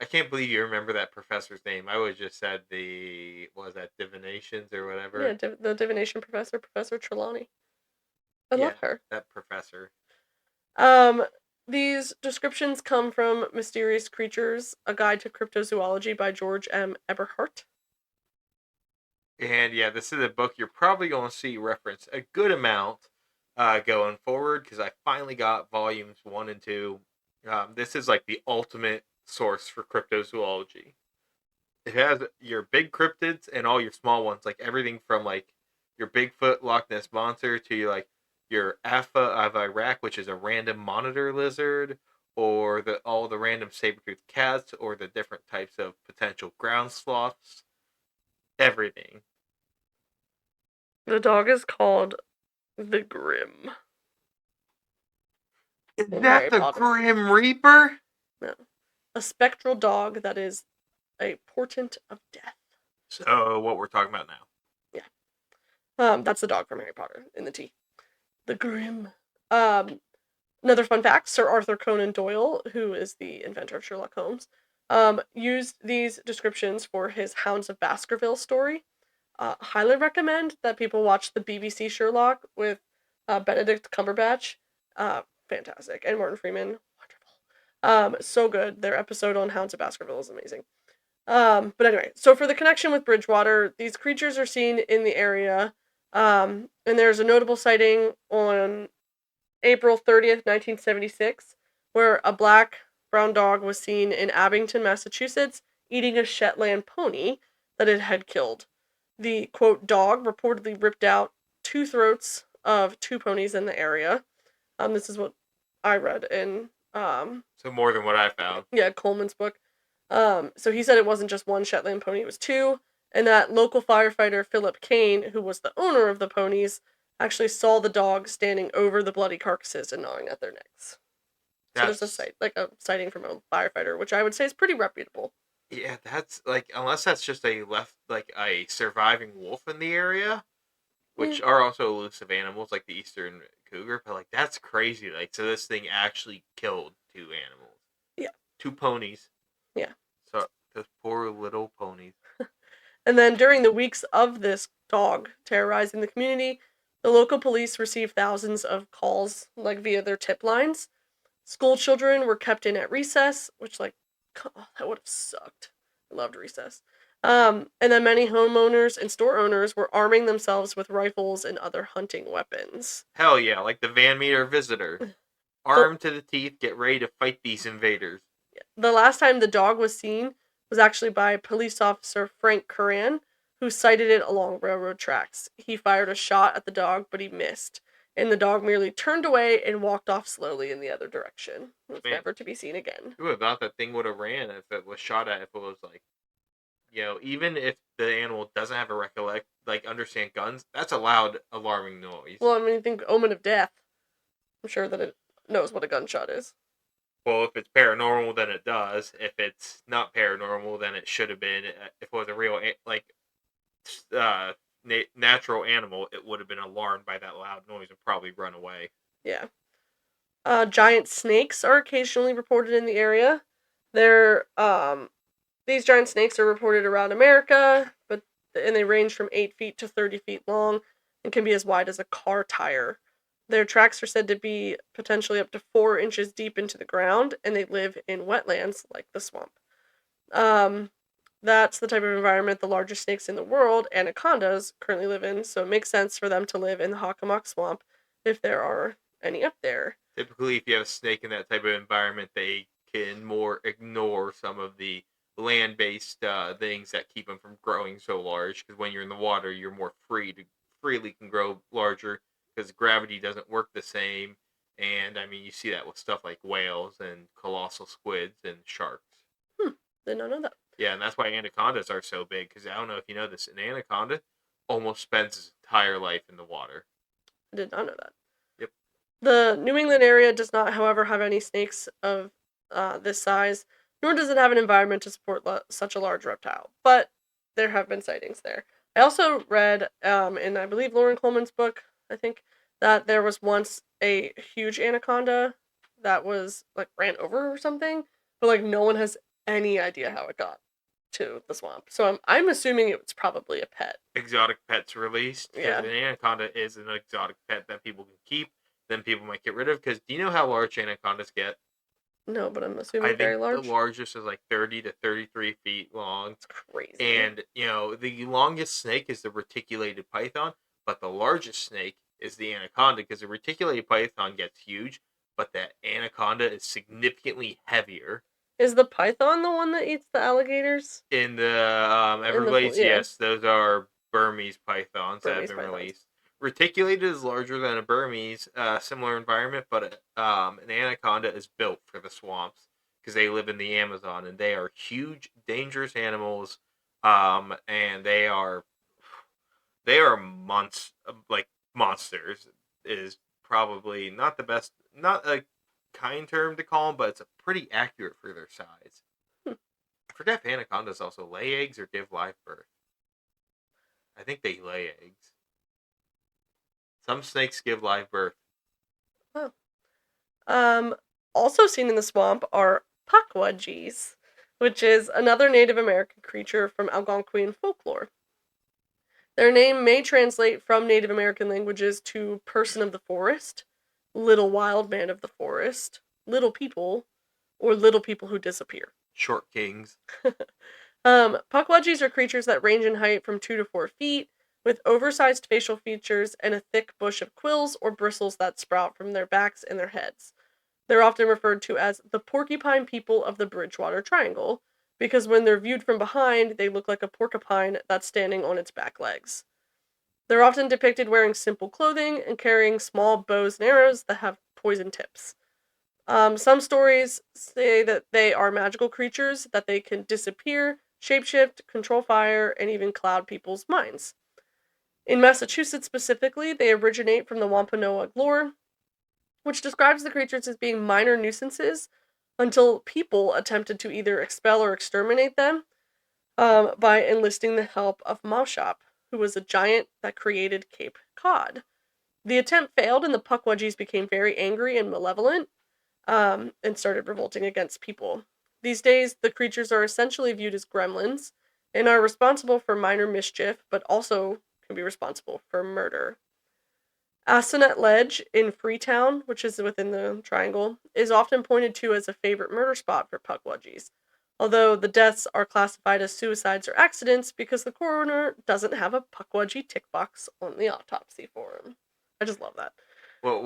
I can't believe you remember that professor's name. I would have just said divinations or whatever. Yeah, the divination professor, Professor Trelawney. I love her. That professor. These descriptions come from Mysterious Creatures, A Guide to Cryptozoology by George M. Eberhart. And yeah, this is a book you're probably going to see referenced a good amount going forward, because I finally got volumes 1 and 2. This is like the ultimate source for cryptozoology. It has your big cryptids and all your small ones, like everything from like your Bigfoot, Loch Ness Monster, to your Afa of Iraq, which is a random monitor lizard, or all the random saber-toothed cats, or the different types of potential ground sloths. Everything. The dog is called the Grim. Is that the Grim Reaper? No. A spectral dog that is a portent of death. So, what we're talking about now. Yeah. That's the dog from Harry Potter in the tea. The Grim. Another fun fact, Sir Arthur Conan Doyle, who is the inventor of Sherlock Holmes, used these descriptions for his Hounds of Baskerville story. Highly recommend that people watch the BBC Sherlock with Benedict Cumberbatch. Fantastic. And Martin Freeman. Wonderful. So good. Their episode on Hounds of Baskerville is amazing. But anyway, so for the connection with Bridgewater, these creatures are seen in the area And there's a notable sighting on April 30th, 1976, where a black brown dog was seen in Abington, Massachusetts, eating a Shetland pony that it had killed. The, quote, dog reportedly ripped out 2 throats of 2 ponies in the area. This is what I read in, So more than what I found. yeah, Coleman's book. So he said it wasn't just 1 Shetland pony, it was 2, and that local firefighter Philip Kane, who was the owner of the ponies, actually saw the dog standing over the bloody carcasses and gnawing at their necks. So there's a sighting from a firefighter, which I would say is pretty reputable. Yeah, that's like, unless that's just a surviving wolf in the area, which are also elusive animals like the eastern cougar, but like that's crazy. Like, so this thing actually killed 2 animals. Yeah. 2 ponies. Yeah. So those poor little ponies. And then during the weeks of this dog terrorizing the community, the local police received thousands of calls, like via their tip lines. School children were kept in at recess, which, like, oh, that would have sucked. I loved recess. And then many homeowners and store owners were arming themselves with rifles and other hunting weapons. Hell yeah, like the Van Meter visitor. Armed to the teeth, get ready to fight these invaders. The last time the dog was seen was actually by police officer Frank Curran, who sighted it along railroad tracks. He fired a shot at the dog, but he missed, and the dog merely turned away and walked off slowly in the other direction. It was never to be seen again. Who would have thought that thing would have ran if it was shot at, if it was like, even if the animal doesn't have understand guns, that's a loud, alarming noise. Well, I mean, think Omen of Death. I'm sure that it knows what a gunshot is. Well, if it's paranormal, then it does. If it's not paranormal, then it should have been. If it was a real, natural animal, it would have been alarmed by that loud noise and probably run away. Yeah. Giant snakes are occasionally reported in the area. These giant snakes are reported around America, and they range from 8 feet to 30 feet long and can be as wide as a car tire. Their tracks are said to be potentially up to 4 inches deep into the ground, and they live in wetlands like the swamp. That's the type of environment the largest snakes in the world, anacondas, currently live in, so it makes sense for them to live in the Hockomock Swamp if there are any up there. Typically, if you have a snake in that type of environment, they can more ignore some of the land-based things that keep them from growing so large, because when you're in the water, you're more freely can grow larger, because gravity doesn't work the same. And I mean, you see that with stuff like whales and colossal squids and sharks. Did not know that. Yeah, and that's why anacondas are so big, because I don't know if you know this, an anaconda almost spends its entire life in the water. I did not know that. Yep. The New England area does not, however, have any snakes of this size, nor does it have an environment to support such a large reptile, but there have been sightings there. I also read, in I believe Loren Coleman's book, I think, that there was once a huge anaconda that was, like, ran over or something, but, like, no one has any idea how it got to the swamp. So I'm assuming it was probably a pet. Exotic pets released. Yeah. An anaconda is an exotic pet that people can keep, then people might get rid of, because do you know how large anacondas get? No, but I'm assuming very large. The largest is like 30 to 33 feet long. It's crazy. And, the longest snake is the reticulated python, but the largest snake is the anaconda, because the reticulated python gets huge, but the anaconda is significantly heavier. Is the python the one that eats the alligators? In the Everglades, yes, those are Burmese pythons that have been released. Reticulated is larger than a Burmese, similar environment, but an anaconda is built for the swamps because they live in the Amazon, and they are huge, dangerous animals, and they are monsters. Is probably not the best, not a kind term to call them, but it's pretty accurate for their size. I forget if anacondas also lay eggs or give live birth. I think they lay eggs. Some snakes give live birth. Oh. Also seen in the swamp are Pukwudgies, which is another Native American creature from Algonquian folklore. Their name may translate from Native American languages to person of the forest, little wild man of the forest, little people, or little people who disappear. Short kings. Pukwudgies are creatures that range in height from 2 to 4 feet. with oversized facial features and a thick bush of quills or bristles that sprout from their backs and their heads. They're often referred to as the porcupine people of the Bridgewater Triangle, because when they're viewed from behind, they look like a porcupine that's standing on its back legs. They're often depicted wearing simple clothing and carrying small bows and arrows that have poison tips. Some stories say that they are magical creatures, that they can disappear, shapeshift, control fire, and even cloud people's minds. In Massachusetts specifically, they originate from the Wampanoag lore, which describes the creatures as being minor nuisances until people attempted to either expel or exterminate them by enlisting the help of Maushop, who was a giant that created Cape Cod. The attempt failed, and the Pukwudgies became very angry and malevolent and started revolting against people. These days, the creatures are essentially viewed as gremlins and are responsible for minor mischief, but also can be responsible for murder. Assinet Ledge in Freetown, which is within the triangle, is often pointed to as a favorite murder spot for Pukwudgies, although the deaths are classified as suicides or accidents because the coroner doesn't have a Pukwudgie tick box on the autopsy form. I just love that. Well,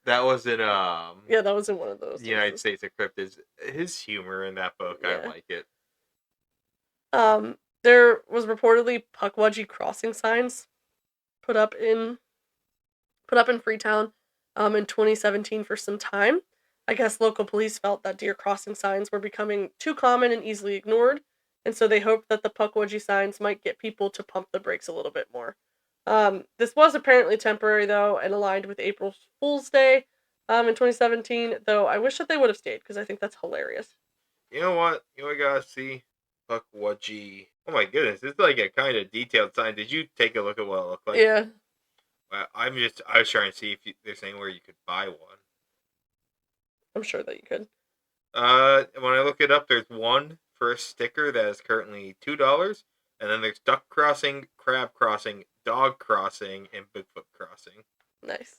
that was in Yeah, that was in one of those. the United States of Cryptids. His humor in that book, Yeah. I like it. There was reportedly Pukwudgie crossing signs put up in Freetown in 2017 for some time. I guess local police felt that deer crossing signs were becoming too common and easily ignored, and so they hoped that the Pukwudgie signs might get people to pump the brakes a little bit more. This was apparently temporary, though, and aligned with April Fool's Day in 2017, though I wish that they would have stayed, because I think that's hilarious. You know what? You gotta see Pukwudgie. Oh my goodness, it's like a kind of detailed sign. Did you take a look at what it looked like? Yeah. I was trying to see if there's anywhere you could buy one. I'm sure that you could. When I look it up, there's one for a sticker that is currently $2, and then there's duck crossing, crab crossing, dog crossing, and Bigfoot crossing. Nice.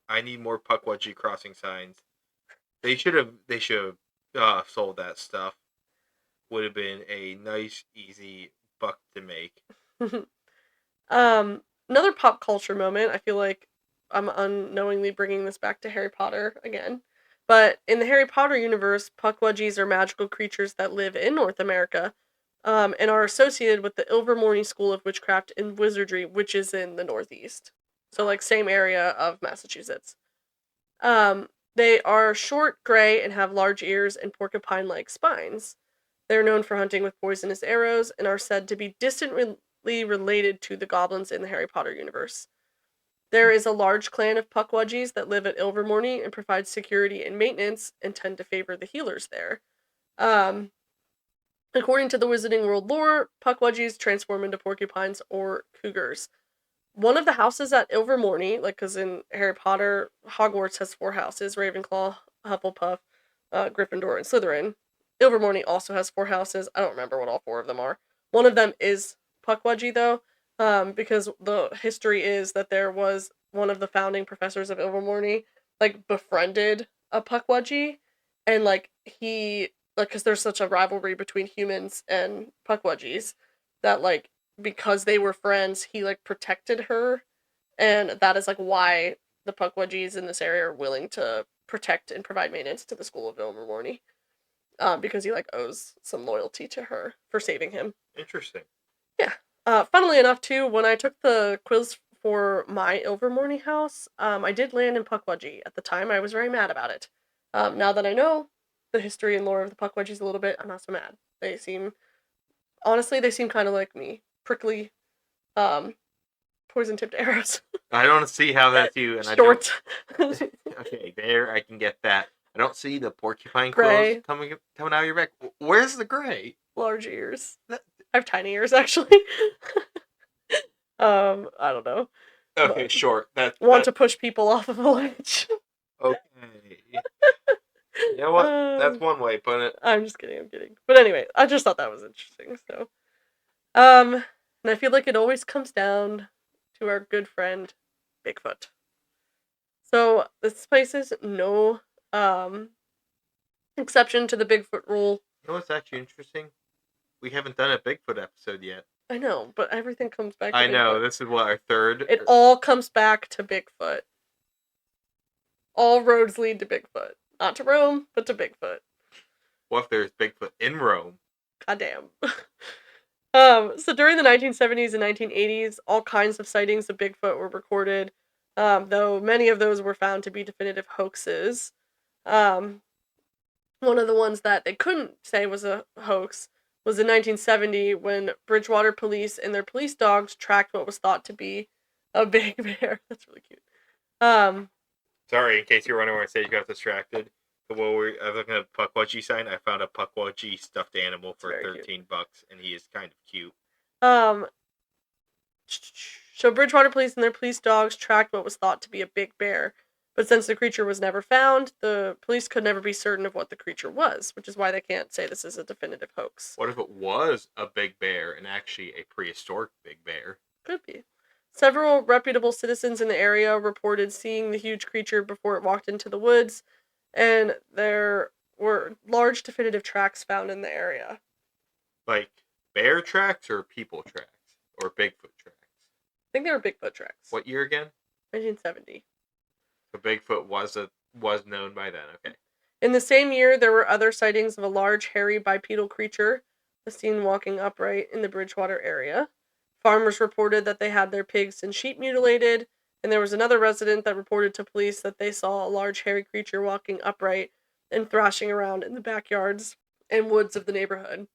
I need more Pukwudgie crossing signs. They should have sold that stuff. Would have been a nice, easy buck to make. Another pop culture moment. I feel like I'm unknowingly bringing this back to Harry Potter again. But in the Harry Potter universe, Pukwudgies are magical creatures that live in North America, and are associated with the Ilvermorny School of Witchcraft and Wizardry, which is in the Northeast. So, like, same area of Massachusetts. They are short, gray, and have large ears and porcupine-like spines. They're known for hunting with poisonous arrows and are said to be distantly related to the goblins in the Harry Potter universe. There is a large clan of Pukwudgies that live at Ilvermorny and provide security and maintenance and tend to favor the healers there. According to the Wizarding World lore, Pukwudgies transform into porcupines or cougars. One of the houses at Ilvermorny, because in Harry Potter, Hogwarts has 4 houses: Ravenclaw, Hufflepuff, Gryffindor, and Slytherin. Ilvermorny also has 4 houses. I don't remember what all 4 of them are. One of them is Pukwudgie, though, because the history is that there was one of the founding professors of Ilvermorny, befriended a Pukwudgie, and, because there's such a rivalry between humans and Pukwudgies, that, because they were friends, he, protected her, and that is, why the Pukwudgies in this area are willing to protect and provide maintenance to the School of Ilvermorny, because he, owes some loyalty to her for saving him. Interesting. Yeah. Funnily enough, too, when I took the quiz for my Ilvermorny house, I did land in Pukwudgie. At the time, I was very mad about it. Now that I know the history and lore of the Pukwudgies a little bit, I'm not so mad. They seem kind of like me. Prickly, poison-tipped arrows. I don't see how that's you. And Short. Okay, there, I can get that. I don't see the porcupine Gray. quills coming out of your back. Where's the gray? Large ears. I have tiny ears, actually. I don't know. Okay, short. Want to push people off of a ledge. Okay. You know what? That's one way of putting it. I'm just kidding. But anyway, I just thought that was interesting. So, and I feel like it always comes down to our good friend Bigfoot. So this place is no exception to the Bigfoot rule. You know what's actually interesting? We haven't done a Bigfoot episode yet. I know, but everything comes back to I know, Bigfoot. this is what, our third? It all comes back to Bigfoot. All roads lead to Bigfoot. Not to Rome, but to Bigfoot. What if there's Bigfoot in Rome? Goddamn. So during the 1970s and 1980s, all kinds of sightings of Bigfoot were recorded, though many of those were found to be definitive hoaxes. Um, One of the ones that they couldn't say was a hoax was in 1970 when Bridgewater police and their police dogs tracked what was thought to be a big bear. That's really cute. Um, Sorry, in case you're wondering why I say you got distracted. I was looking at a Pukwudgie sign. I found a Pukwudgie stuffed animal for $13, and he is kind of cute. um, so Bridgewater police and their police dogs tracked what was thought to be a big bear, but since the creature was never found, the police could never be certain of what the creature was, which is why they can't say this is a definitive hoax. What if it was a big bear and actually a prehistoric big bear? Could be. Several reputable citizens in the area reported seeing the huge creature before it walked into the woods, and there were large definitive tracks found in the area. Like bear tracks or people tracks? Or Bigfoot tracks? I think they were Bigfoot tracks. What year again? 1970. So Bigfoot was known by then, okay. In the same year, there were other sightings of a large, hairy, bipedal creature, seen walking upright in the Bridgewater area. Farmers reported that they had their pigs and sheep mutilated, and there was another resident that reported to police that they saw a large, hairy creature walking upright and thrashing around in the backyards and woods of the neighborhood.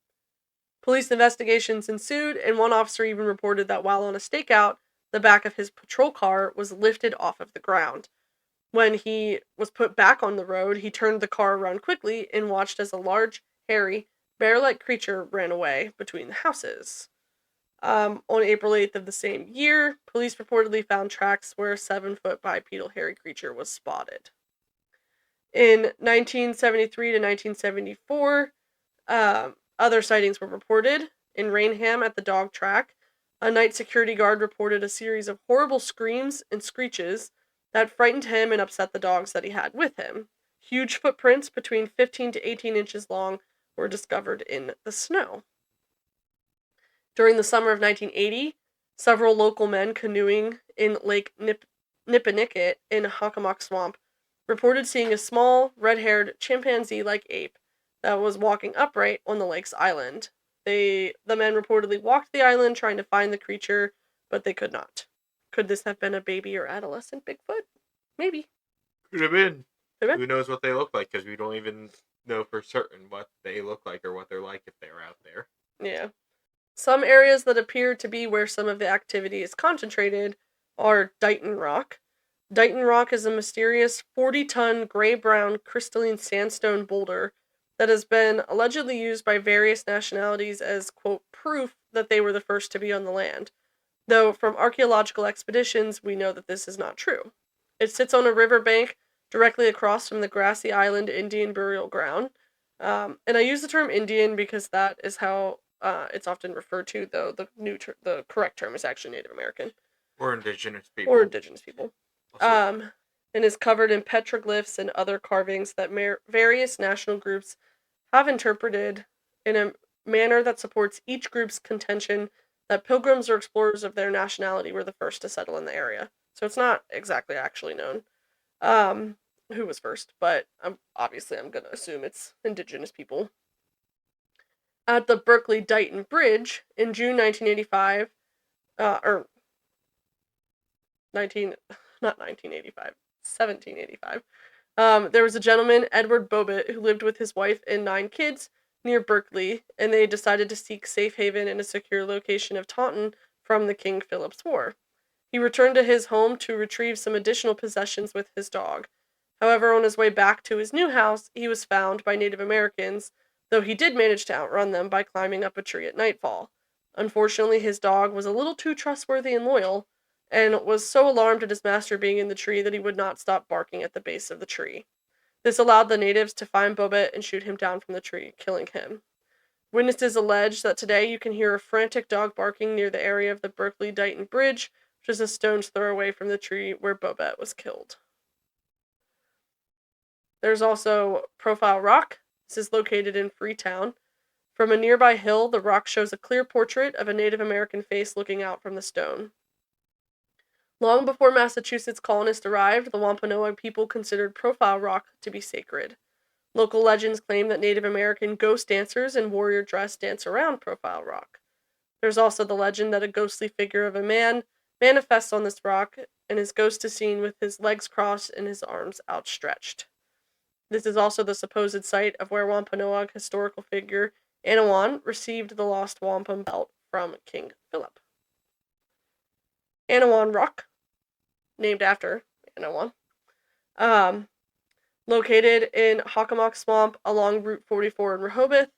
Police investigations ensued, and one officer even reported that while on a stakeout, the back of his patrol car was lifted off of the ground. When he was put back on the road, he turned the car around quickly and watched as a large, hairy, bear-like creature ran away between the houses. On April 8th of the same year, police reportedly found tracks where a 7-foot bipedal hairy creature was spotted. In 1973 to 1974, other sightings were reported. In Rainham at the dog track, a night security guard reported a series of horrible screams and screeches that frightened him and upset the dogs that he had with him. Huge footprints between 15 to 18 inches long were discovered in the snow. During the summer of 1980, several local men canoeing in Lake Nippanicket in Hockomock Swamp reported seeing a small, red-haired, chimpanzee-like ape that was walking upright on the lake's island. The men reportedly walked the island trying to find the creature, but they could not. Could this have been a baby or adolescent Bigfoot? Maybe. Could have been. Could have been. Who knows what they look like, because we don't even know for certain what they look like or what they're like if they're out there. Yeah. Some areas that appear to be where some of the activity is concentrated are Dighton Rock. Dighton Rock is a mysterious 40-ton gray-brown crystalline sandstone boulder that has been allegedly used by various nationalities as, quote, proof that they were the first to be on the land. Though from archaeological expeditions, we know that this is not true. It sits on a riverbank directly across from the grassy island Indian burial ground. And I use the term Indian because that is how it's often referred to, though the correct term is actually Native American. Or indigenous people. And is covered in petroglyphs and other carvings that various national groups have interpreted in a manner that supports each group's contention that pilgrims or explorers of their nationality were the first to settle in the area. So it's not exactly actually known who was first, but obviously I'm going to assume it's indigenous people. At the Berkeley-Dighton Bridge in June 1985, not 1785, there was a gentleman, Edward Bobbitt, who lived with his wife and 9 kids near Berkeley, and they decided to seek safe haven in a secure location of Taunton from the King Philip's War. He returned to his home to retrieve some additional possessions with his dog. However, on his way back to his new house, he was found by Native Americans, though he did manage to outrun them by climbing up a tree at nightfall. Unfortunately, his dog was a little too trustworthy and loyal, and was so alarmed at his master being in the tree that he would not stop barking at the base of the tree. This allowed the natives to find Bobbitt and shoot him down from the tree, killing him. Witnesses allege that today you can hear a frantic dog barking near the area of the Berkeley-Dighton Bridge, which is a stone's throw away from the tree where Bobbitt was killed. There's also Profile Rock. This is located in Freetown. From a nearby hill, the rock shows a clear portrait of a Native American face looking out from the stone. Long before Massachusetts colonists arrived, the Wampanoag people considered Profile Rock to be sacred. Local legends claim that Native American ghost dancers in warrior dress dance around Profile Rock. There's also the legend that a ghostly figure of a man manifests on this rock, and his ghost is seen with his legs crossed and his arms outstretched. This is also the supposed site of where Wampanoag historical figure Anawan received the lost wampum belt from King Philip. Anawan Rock, named after Anawan, located in Hockomock Swamp along Route 44 in Rehoboth.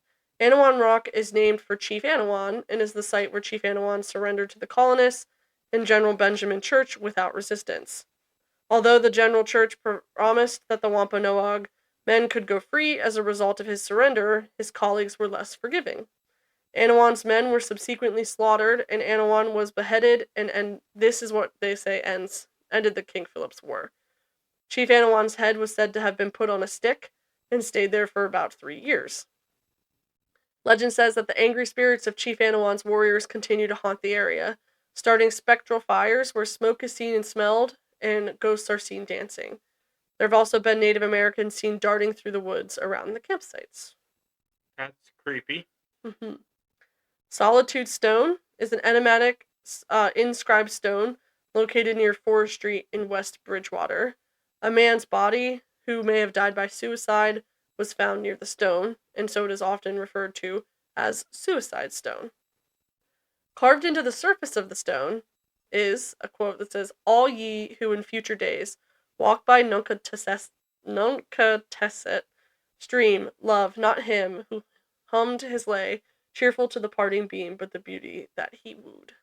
Anawan Rock is named for Chief Anawan and is the site where Chief Anawan surrendered to the colonists and General Benjamin Church without resistance. Although the General Church promised that the Wampanoag men could go free as a result of his surrender, his colleagues were less forgiving. Anawan's men were subsequently slaughtered, and Anawan was beheaded, and this is what they say ended the King Philip's War. Chief Anawan's head was said to have been put on a stick and stayed there for about 3 years. Legend says that the angry spirits of Chief Anawan's warriors continue to haunt the area, starting spectral fires where smoke is seen and smelled, and ghosts are seen dancing. There have also been Native Americans seen darting through the woods around the campsites. That's creepy. Solitude Stone is an enigmatic inscribed stone located near Forest Street in West Bridgewater. A man's body, who may have died by suicide, was found near the stone, and so it is often referred to as Suicide Stone. Carved into the surface of the stone is a quote that says, "All ye who in future days walk by Nunkatesset stream, love not him who hummed his lay, cheerful to the parting beam, but the beauty that he wooed."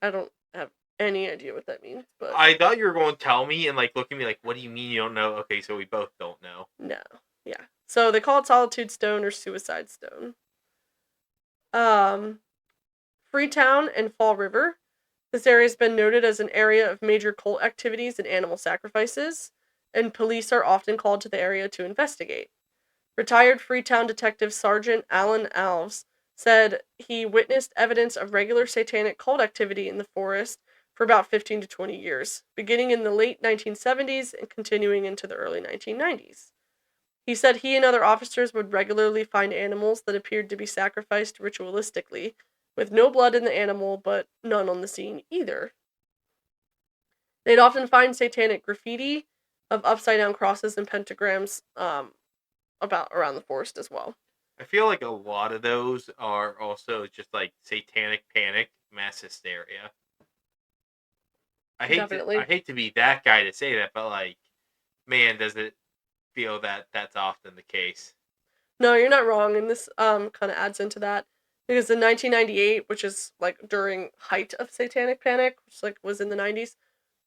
I don't have any idea what that means, but I thought you were going to tell me and look at me like, what do you mean you don't know? Okay, so we both don't know. no. Yeah. So they call it Solitude Stone or Suicide Stone. Freetown and Fall River. This area has been noted as an area of major cult activities and animal sacrifices, and police are often called to the area to investigate. Retired Freetown Detective Sergeant Alan Alves said he witnessed evidence of regular satanic cult activity in the forest for about 15 to 20 years, beginning in the late 1970s and continuing into the early 1990s. He said he and other officers would regularly find animals that appeared to be sacrificed ritualistically, with no blood in the animal, but none on the scene either. They'd often find satanic graffiti of upside-down crosses and pentagrams about around the forest as well. I feel like a lot of those are also just satanic panic, mass hysteria. I hate to be that guy to say that, but man, does it feel that that's often the case. No, you're not wrong, and this kind of adds into that, because in 1998, which is during height of satanic panic, which was in the 90s,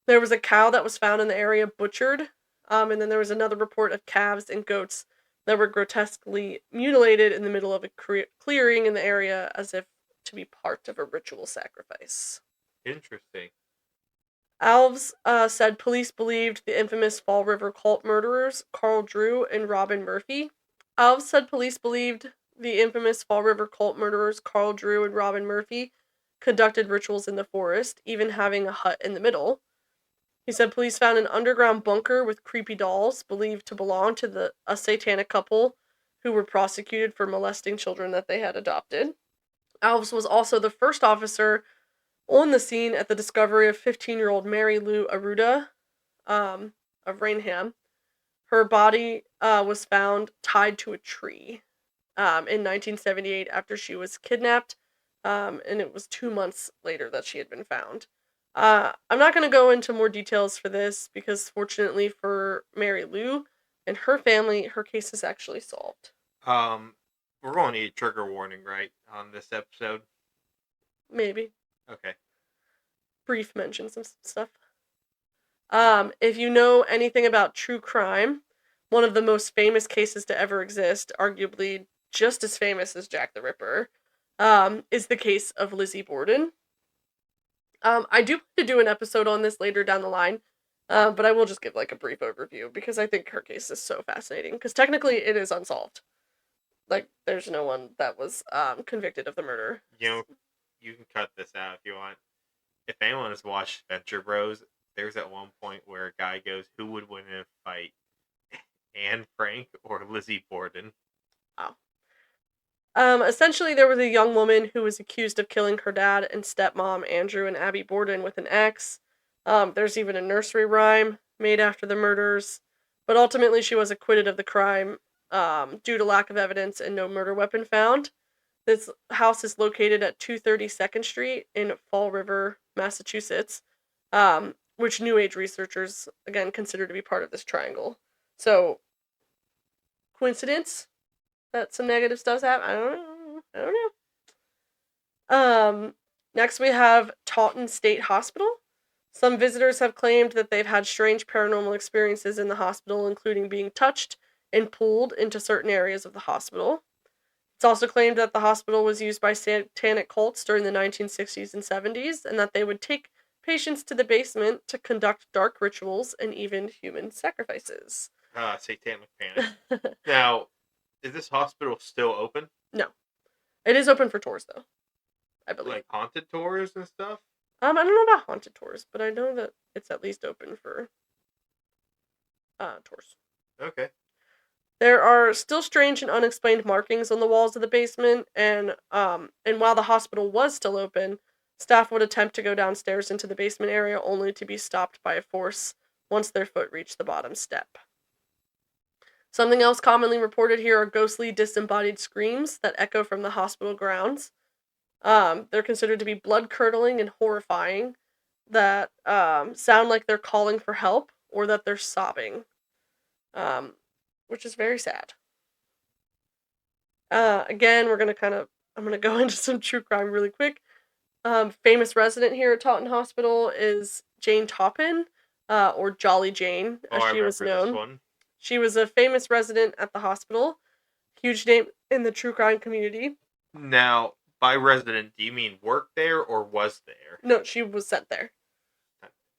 there was a cow that was found in the area butchered, and then there was another report of calves and goats that were grotesquely mutilated in the middle of a clearing in the area as if to be part of a ritual sacrifice. Interesting. Alves said police believed the infamous Fall River cult murderers, Carl Drew and Robin Murphy. Alves said police believed the infamous Fall River cult murderers, Carl Drew and Robin Murphy, conducted rituals in the forest, even having a hut in the middle. He said police found an underground bunker with creepy dolls believed to belong to a satanic couple who were prosecuted for molesting children that they had adopted. Alves was also the first officer on the scene at the discovery of 15-year-old Mary Lou Aruda of Rainham. Her body was found tied to a tree in 1978 after she was kidnapped, and it was 2 months later that she had been found. I'm not going to go into more details for this because, fortunately for Mary Lou and her family, her case is actually solved. We're going to need a trigger warning, right, on this episode? Maybe. Okay. Brief mentions of stuff. If you know anything about true crime, one of the most famous cases to ever exist, arguably just as famous as Jack the Ripper, is the case of Lizzie Borden. I do plan to do an episode on this later down the line, but I will just give a brief overview because I think her case is so fascinating, because technically it is unsolved. Like, there's no one that was convicted of the murder. You know, you can cut this out if you want. If anyone has watched Venture Bros, there's at one point where a guy goes, "Who would win in a fight, Anne Frank or Lizzie Borden?" Wow. Essentially, there was a young woman who was accused of killing her dad and stepmom, Andrew and Abby Borden, with an axe. There's even a nursery rhyme made after the murders, but ultimately she was acquitted of the crime due to lack of evidence and no murder weapon found. This house is located at 230 2nd Street in Fall River, Massachusetts, which New Age researchers, again, consider to be part of this triangle. So, coincidence that some negative stuff's happening? I don't know. Next we have Taunton State Hospital. Some visitors have claimed that they've had strange paranormal experiences in the hospital, including being touched and pulled into certain areas of the hospital. It's also claimed that the hospital was used by satanic cults during the 1960s and 70s, and that they would take patients to the basement to conduct dark rituals and even human sacrifices. Satanic panic. Now, is this hospital still open? No. It is open for tours, though, I believe. Like haunted tours and stuff? I don't know about haunted tours, but I know that it's at least open for tours. Okay. There are still strange and unexplained markings on the walls of the basement, and while the hospital was still open, staff would attempt to go downstairs into the basement area only to be stopped by a force once their foot reached the bottom step. Something else commonly reported here are ghostly disembodied screams that echo from the hospital grounds. They're considered to be blood-curdling and horrifying, that sound like they're calling for help or that they're sobbing, which is very sad. Again, I'm going to go into some true crime really quick. Famous resident here at Taunton Hospital is Jane Toppin, or Jolly Jane, as she was known. This one. She was a famous resident at the hospital, huge name in the true crime community. Now, by resident, do you mean worked there or was there? No, she was sent there.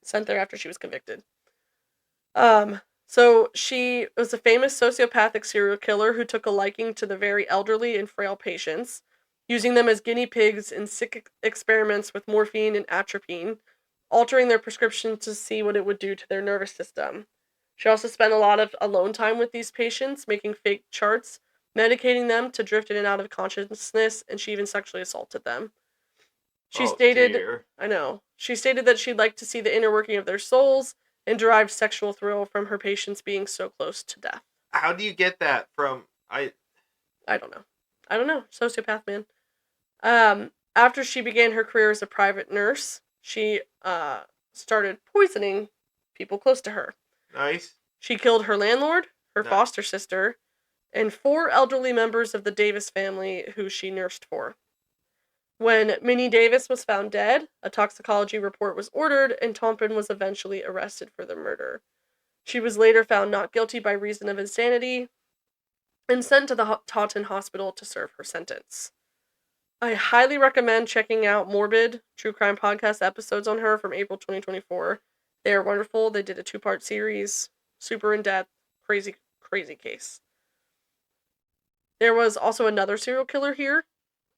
Sent there after she was convicted. So she was a famous sociopathic serial killer who took a liking to the very elderly and frail patients, using them as guinea pigs in sick experiments with morphine and atropine, altering their prescription to see what it would do to their nervous system. She also spent a lot of alone time with these patients, making fake charts, medicating them to drift in and out of consciousness, and she even sexually assaulted them. She stated that she'd like to see the inner working of their souls and derived sexual thrill from her patients being so close to death. How do you get that from... I don't know. Sociopath, man. After she began her career as a private nurse, she started poisoning people close to her. Nice. She killed her landlord, her foster sister, and 4 elderly members of the Davis family who she nursed for. When Minnie Davis was found dead, a toxicology report was ordered, and Tompin was eventually arrested for the murder. She was later found not guilty by reason of insanity and sent to the Taunton Hospital to serve her sentence. I highly recommend checking out Morbid True Crime Podcast episodes on her from April 2024. They are wonderful. They did a 2-part series, super in-depth, crazy, crazy case. There was also another serial killer here,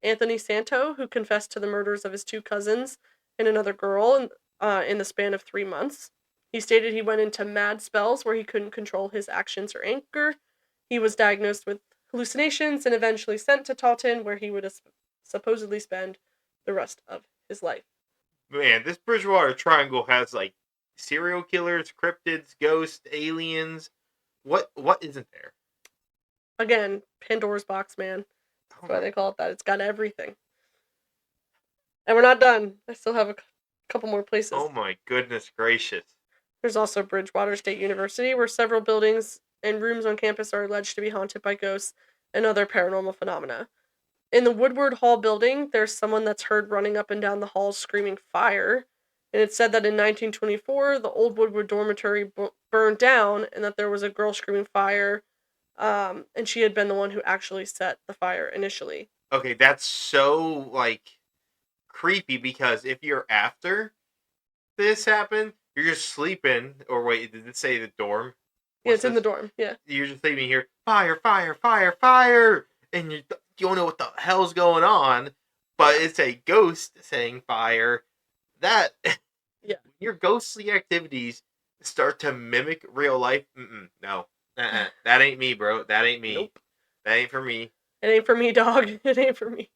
Anthony Santo, who confessed to the murders of his 2 cousins and another girl in the span of 3 months. He stated he went into mad spells where he couldn't control his actions or anger. He was diagnosed with hallucinations and eventually sent to Taunton, where he would supposedly spend the rest of his life. Man, this Bridgewater Triangle has, like, serial killers, cryptids, ghosts, aliens. What isn't there? Again, Pandora's box, man. That's why they call it that. It's got everything. And we're not done. I still have a couple more places. Oh my goodness gracious. There's also Bridgewater State University, where several buildings and rooms on campus are alleged to be haunted by ghosts and other paranormal phenomena. In the Woodward Hall building, there's someone that's heard running up and down the halls screaming fire. And it's said that in 1924, the old Woodward dormitory burned down and that there was a girl screaming fire. And she had been the one who actually set the fire initially. Okay, that's so, like, creepy, because if you're after this happened, you're just sleeping, or wait, did it say the dorm? Yeah, it's in the dorm, yeah. You're just sleeping here, fire, fire, fire, fire, and you don't know what the hell's going on, but it's a ghost saying fire. That Yeah. your ghostly activities start to mimic real life. No, that ain't me, bro. That ain't me. Nope. That ain't for me. It ain't for me, dog. It ain't for me.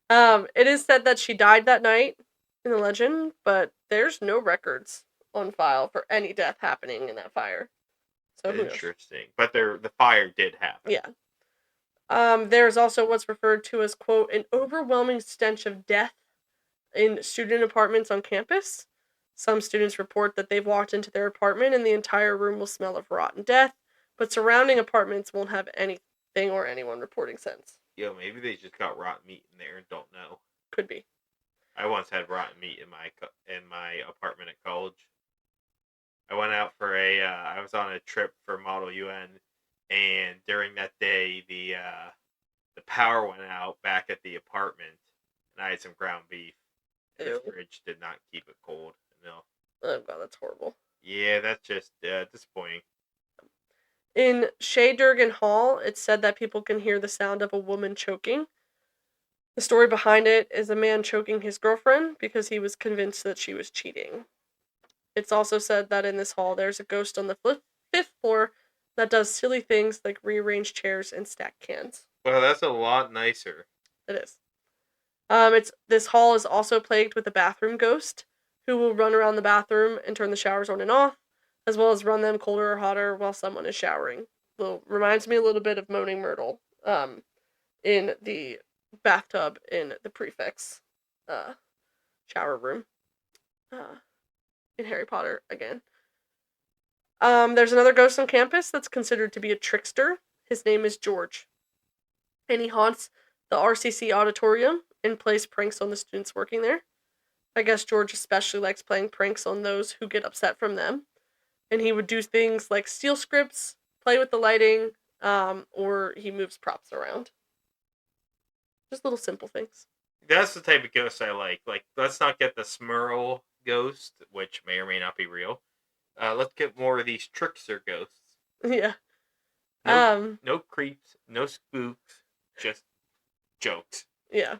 It is said that she died that night in the legend, but there's no records on file for any death happening in that fire. So who knows? Interesting. But the fire did happen. Yeah. There's also what's referred to as, quote, an overwhelming stench of death in student apartments on campus. Some students report that they've walked into their apartment and the entire room will smell of rotten death, but surrounding apartments won't have anything or anyone reporting scents. Yo, maybe they just got rotten meat in there and don't know. Could be. I once had rotten meat in my apartment at college. I went out for I was on a trip for Model UN, and during that day, the power went out back at the apartment, and I had some ground beef. And the fridge did not keep it cold. No. Oh god, that's horrible. Yeah, that's just disappointing. In Shea Durgan Hall, it's said that people can hear the sound of a woman choking. The story behind it is a man choking his girlfriend because he was convinced that she was cheating. It's also said that in this hall there's a ghost on the fifth floor that does silly things like rearrange chairs and stack cans. Well, that's a lot nicer. It is. This hall is also plagued with a bathroom ghost who will run around the bathroom and turn the showers on and off, as well as run them colder or hotter while someone is showering. Reminds me a little bit of Moaning Myrtle in the bathtub in the prefect's shower room in Harry Potter again. There's another ghost on campus that's considered to be a trickster. His name is George, and he haunts the RCC auditorium and plays pranks on the students working there. I guess George especially likes playing pranks on those who get upset from them. And he would do things like steal scripts, play with the lighting, or he moves props around. Just little simple things. That's the type of ghost I like. Like, let's not get the Smurl ghost, which may or may not be real. Let's get more of these trickster ghosts. Yeah. No creeps, no spooks, just jokes. Yeah.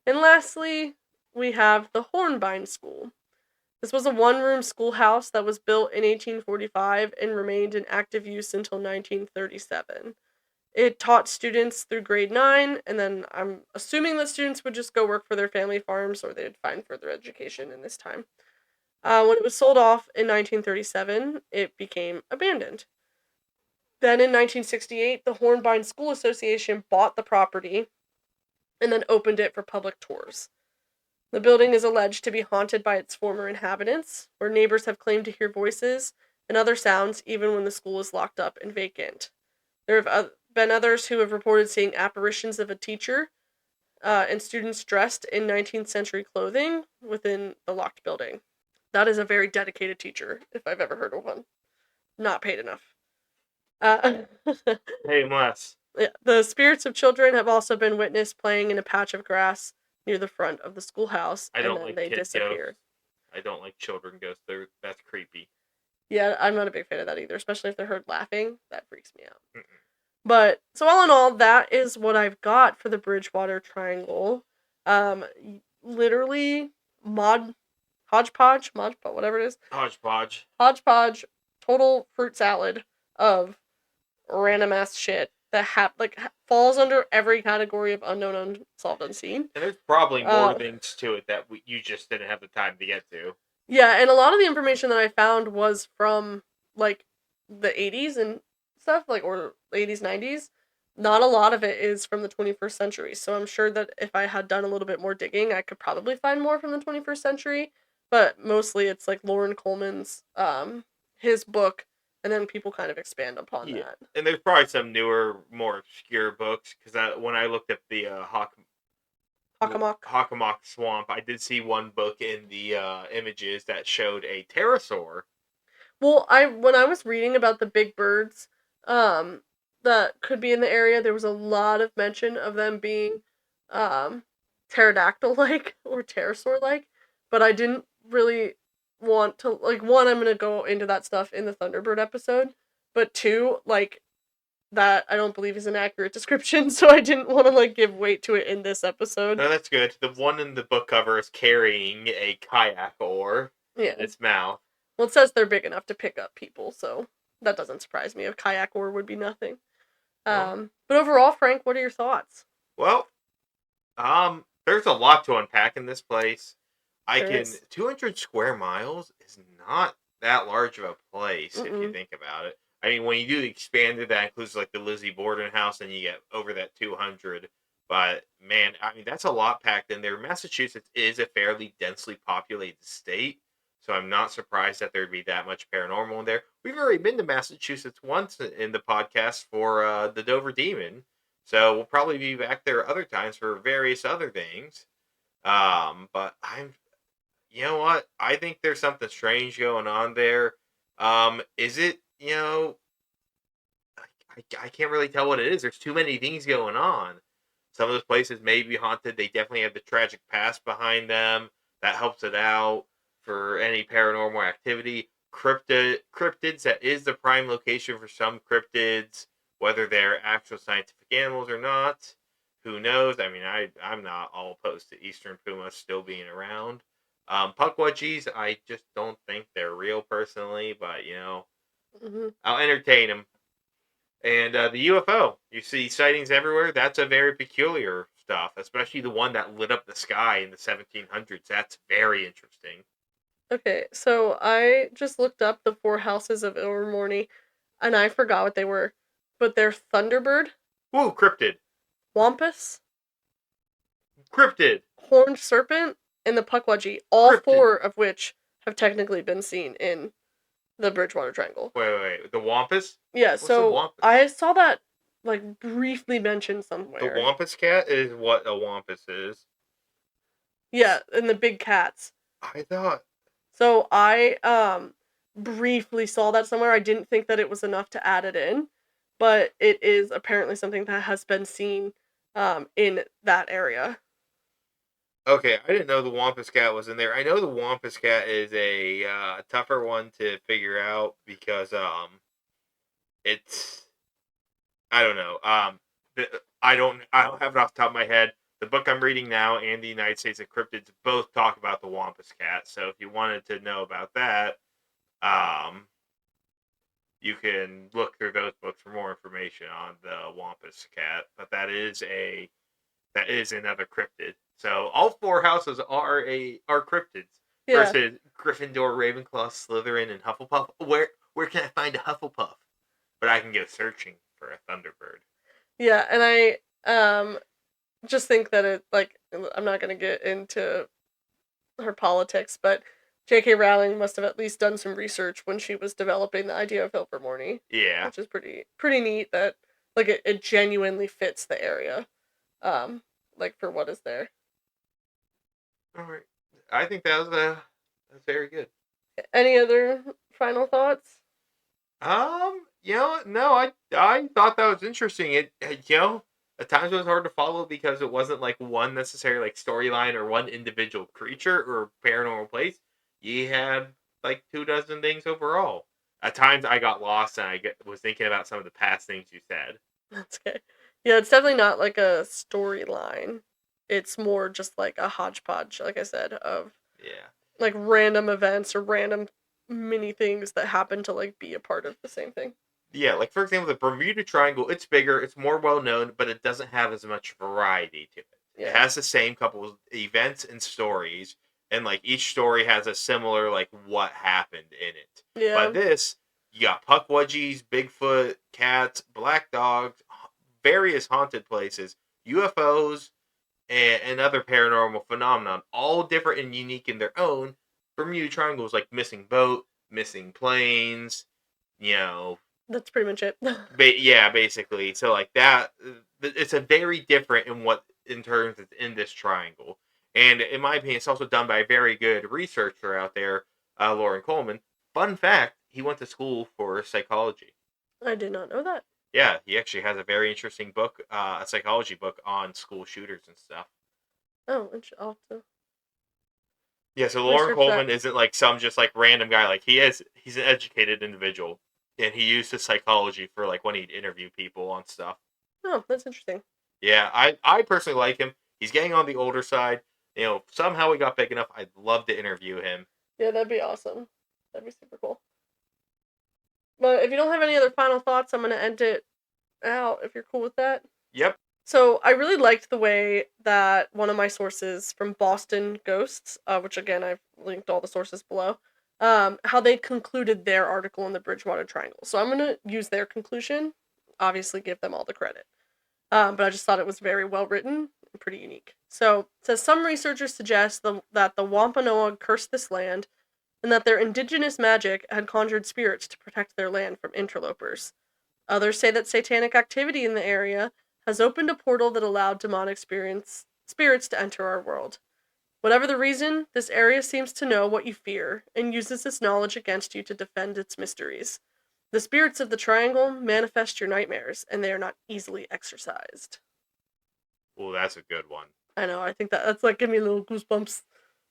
And lastly, we have the Hornbein School. This was a one-room schoolhouse that was built in 1845 and remained in active use until 1937. It taught students through grade 9, and then I'm assuming that students would just go work for their family farms or they'd find further education in this time. When it was sold off in 1937, it became abandoned. Then in 1968, the Hornbein School Association bought the property and then opened it for public tours. The building is alleged to be haunted by its former inhabitants, where neighbors have claimed to hear voices and other sounds even when the school is locked up and vacant. There have been others who have reported seeing apparitions of a teacher and students dressed in 19th century clothing within the locked building. That is a very dedicated teacher, if I've ever heard of one. Not paid enough. Hey, less. Yeah, the spirits of children have also been witnessed playing in a patch of grass near the front of the schoolhouse, I don't and then like they kid disappear. ghosts. I don't like children ghosts. That's creepy. Yeah, I'm not a big fan of that either, especially if they're heard laughing. That freaks me out. Mm-mm. But, so all in all, that is what I've got for the Bridgewater Triangle. Literally, hodgepodge, whatever it is. Hodgepodge, total fruit salad of random ass shit that falls under every category of unknown, unsolved, unseen. And there's probably more things to it that you just didn't have the time to get to. Yeah, and a lot of the information that I found was from, like, the 80s and stuff, like, or 80s, 90s. Not a lot of it is from the 21st century, so I'm sure that if I had done a little bit more digging, I could probably find more from the 21st century, but mostly it's, like, Loren Coleman's, his book, and then people kind of expand upon that. And there's probably some newer, more obscure books, because when I looked at the Hockomock Swamp, I did see one book in the images that showed a pterosaur. Well, when I was reading about the big birds that could be in the area, there was a lot of mention of them being pterodactyl-like or pterosaur-like, but I didn't really want to, like, one, I'm going to go into that stuff in the Thunderbird episode, but two, like, that I don't believe is an accurate description, so I didn't want to like give weight to it in this episode. No, that's good. The one in the book cover is carrying a kayak oar Yeah. in its mouth. Well, it says they're big enough to pick up people, so that doesn't surprise me. A kayak oar would be nothing. But overall, Frank, what are your thoughts? Well, there's a lot to unpack in this place. 200 square miles is not that large of a place if you think about it. I mean, when you do the expanded, that includes like the Lizzie Borden house, and you get over that 200. But man, I mean, that's a lot packed in there. Massachusetts is a fairly densely populated state, so I'm not surprised that there'd be that much paranormal in there. We've already been to Massachusetts once in the podcast for the Dover Demon, so we'll probably be back there other times for various other things. But you know what? I think there's something strange going on there. Is it, I can't really tell what it is. There's too many things going on. Some of those places may be haunted. They definitely have the tragic past behind them. That helps it out for any paranormal activity. Cryptids, that is the prime location for some cryptids, whether they're actual scientific animals or not. Who knows? I mean, I'm not all opposed to eastern pumas still being around. Pukwudgies, I just don't think they're real personally, but I'll entertain them. And the UFO, you see sightings everywhere. That's a very peculiar stuff, especially the one that lit up the sky in the 1700s. That's very interesting. Okay, so I just looked up the 4 houses of Ilvermorny, and I forgot what they were, but they're Thunderbird. Ooh, cryptid. Wampus. Cryptid. Horned Serpent, and the Pukwudgie, all cryptid. 4 of which have technically been seen in the Bridgewater Triangle. Wait. The Wampus? Yeah, so Wampus? I saw that, like, briefly mentioned somewhere. The Wampus cat is what a Wampus is. Yeah, and the big cats. I thought. So I, briefly saw that somewhere. I didn't think that it was enough to add it in, but it is apparently something that has been seen, in that area. Okay, I didn't know the Wampus cat was in there. I know the Wampus cat is a tougher one to figure out because it's, I don't know. I don't have it off the top of my head. The book I'm reading now and the United States of Cryptids both talk about the Wampus cat. So if you wanted to know about that, you can look through those books for more information on the Wampus cat. But that is another cryptid. So all 4 houses are cryptids. Yeah. Versus Gryffindor, Ravenclaw, Slytherin, and Hufflepuff. Where can I find a Hufflepuff? But I can go searching for a Thunderbird. Yeah, and I just think that it, like, I'm not going to get into her politics, but J.K. Rowling must have at least done some research when she was developing the idea of Ilvermorny. Yeah. Which is pretty neat that, like, it genuinely fits the area, like, for what is there. All right. I think that's very good. Any other final thoughts? No, I thought that was interesting. It, at times it was hard to follow because it wasn't like one necessary like storyline or one individual creature or paranormal place. You had like 24 things overall. At times I got lost and was thinking about some of the past things you said. That's good. Yeah, it's definitely not like a storyline. It's more just like a hodgepodge, like I said, of like random events or random mini things that happen to like be a part of the same thing. Yeah, like for example, the Bermuda Triangle, it's bigger, it's more well known, but it doesn't have as much variety to it. Yeah. It has the same couple of events and stories, and like each story has a similar like what happened in it. Yeah. But this, you got Pukwudgies, Bigfoot, cats, black dogs, various haunted places, UFOs, and other paranormal phenomenon, all different and unique in their own. Bermuda Triangle is like missing boat, missing planes, That's pretty much it. Yeah, basically. So like that, it's a very different in terms of in this triangle. And in my opinion, it's also done by a very good researcher out there, Loren Coleman. Fun fact, he went to school for psychology. I did not know that. Yeah, he actually has a very interesting book, a psychology book on school shooters and stuff. Oh, I'll have to. Yeah, so Loren Coleman isn't like some just like random guy. Like he's an educated individual. And he used his psychology for like when he'd interview people on stuff. Oh, that's interesting. Yeah, I personally like him. He's getting on the older side. You know, somehow he got big enough. I'd love to interview him. Yeah, that'd be awesome. That'd be super cool. But if you don't have any other final thoughts, I'm gonna end it out if you're cool with that. Yep. So I really liked the way that one of my sources from Boston Ghosts, which again I've linked all the sources below, how they concluded their article in the Bridgewater Triangle. So I'm gonna use their conclusion, obviously give them all the credit. But I just thought it was very well written and pretty unique. So it says some researchers suggest that the Wampanoag cursed this land, and that their indigenous magic had conjured spirits to protect their land from interlopers. Others say that satanic activity in the area has opened a portal that allowed demonic spirits to enter our world. Whatever the reason, this area seems to know what you fear, and uses this knowledge against you to defend its mysteries. The spirits of the triangle manifest your nightmares, and they are not easily exorcised. Well, that's a good one. I know, I think that's like giving me little goosebumps.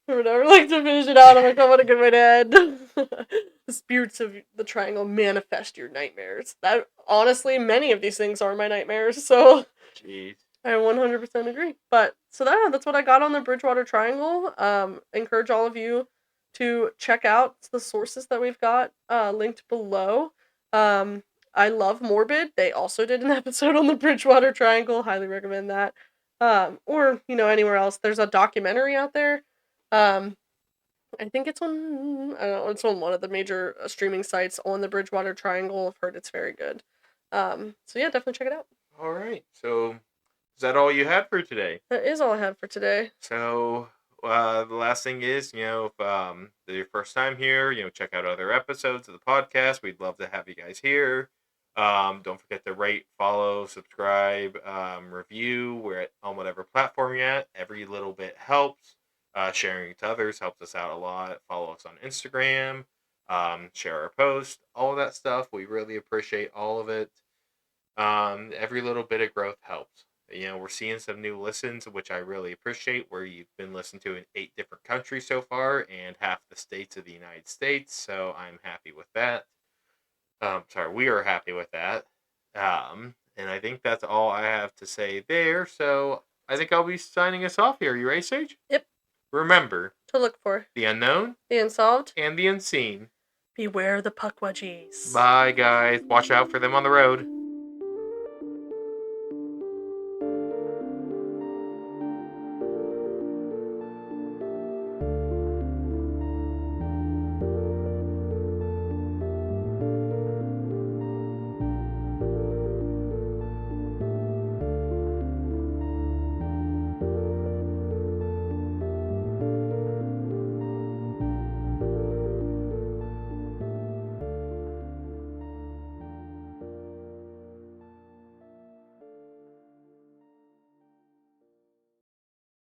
Or whatever, like to finish it out. I'm like, I want to get my dad. The spirits of the triangle manifest your nightmares. That honestly, many of these things are my nightmares. So, jeez, I 100% agree. But so that's what I got on the Bridgewater Triangle. Encourage all of you to check out the sources that we've got linked below. I love Morbid. They also did an episode on the Bridgewater Triangle. Highly recommend that. Or anywhere else. There's a documentary out there. I think it's on. I don't know. It's on one of the major streaming sites on the Bridgewater Triangle. I've heard it's very good. So yeah, definitely check it out. All right. So, is that all you had for today? That is all I have for today. So, the last thing is, if this is your first time here, check out other episodes of the podcast. We'd love to have you guys here. Don't forget to rate, follow, subscribe, review. We're on whatever platform you're at. Every little bit helps. Sharing it to others helps us out a lot. Follow us on Instagram. Share our posts. All of that stuff. We really appreciate all of it. Every little bit of growth helps. We're seeing some new listens, which I really appreciate, where you've been listened to in 8 different countries so far and half the states of the United States. So I'm happy with that. We are happy with that. And I think that's all I have to say there. So I think I'll be signing us off here. You ready, Sage? Yep. Remember To look for the unknown, the unsolved, and the unseen. beware the Pukwudgies. Bye, guys. Watch out for them on the road.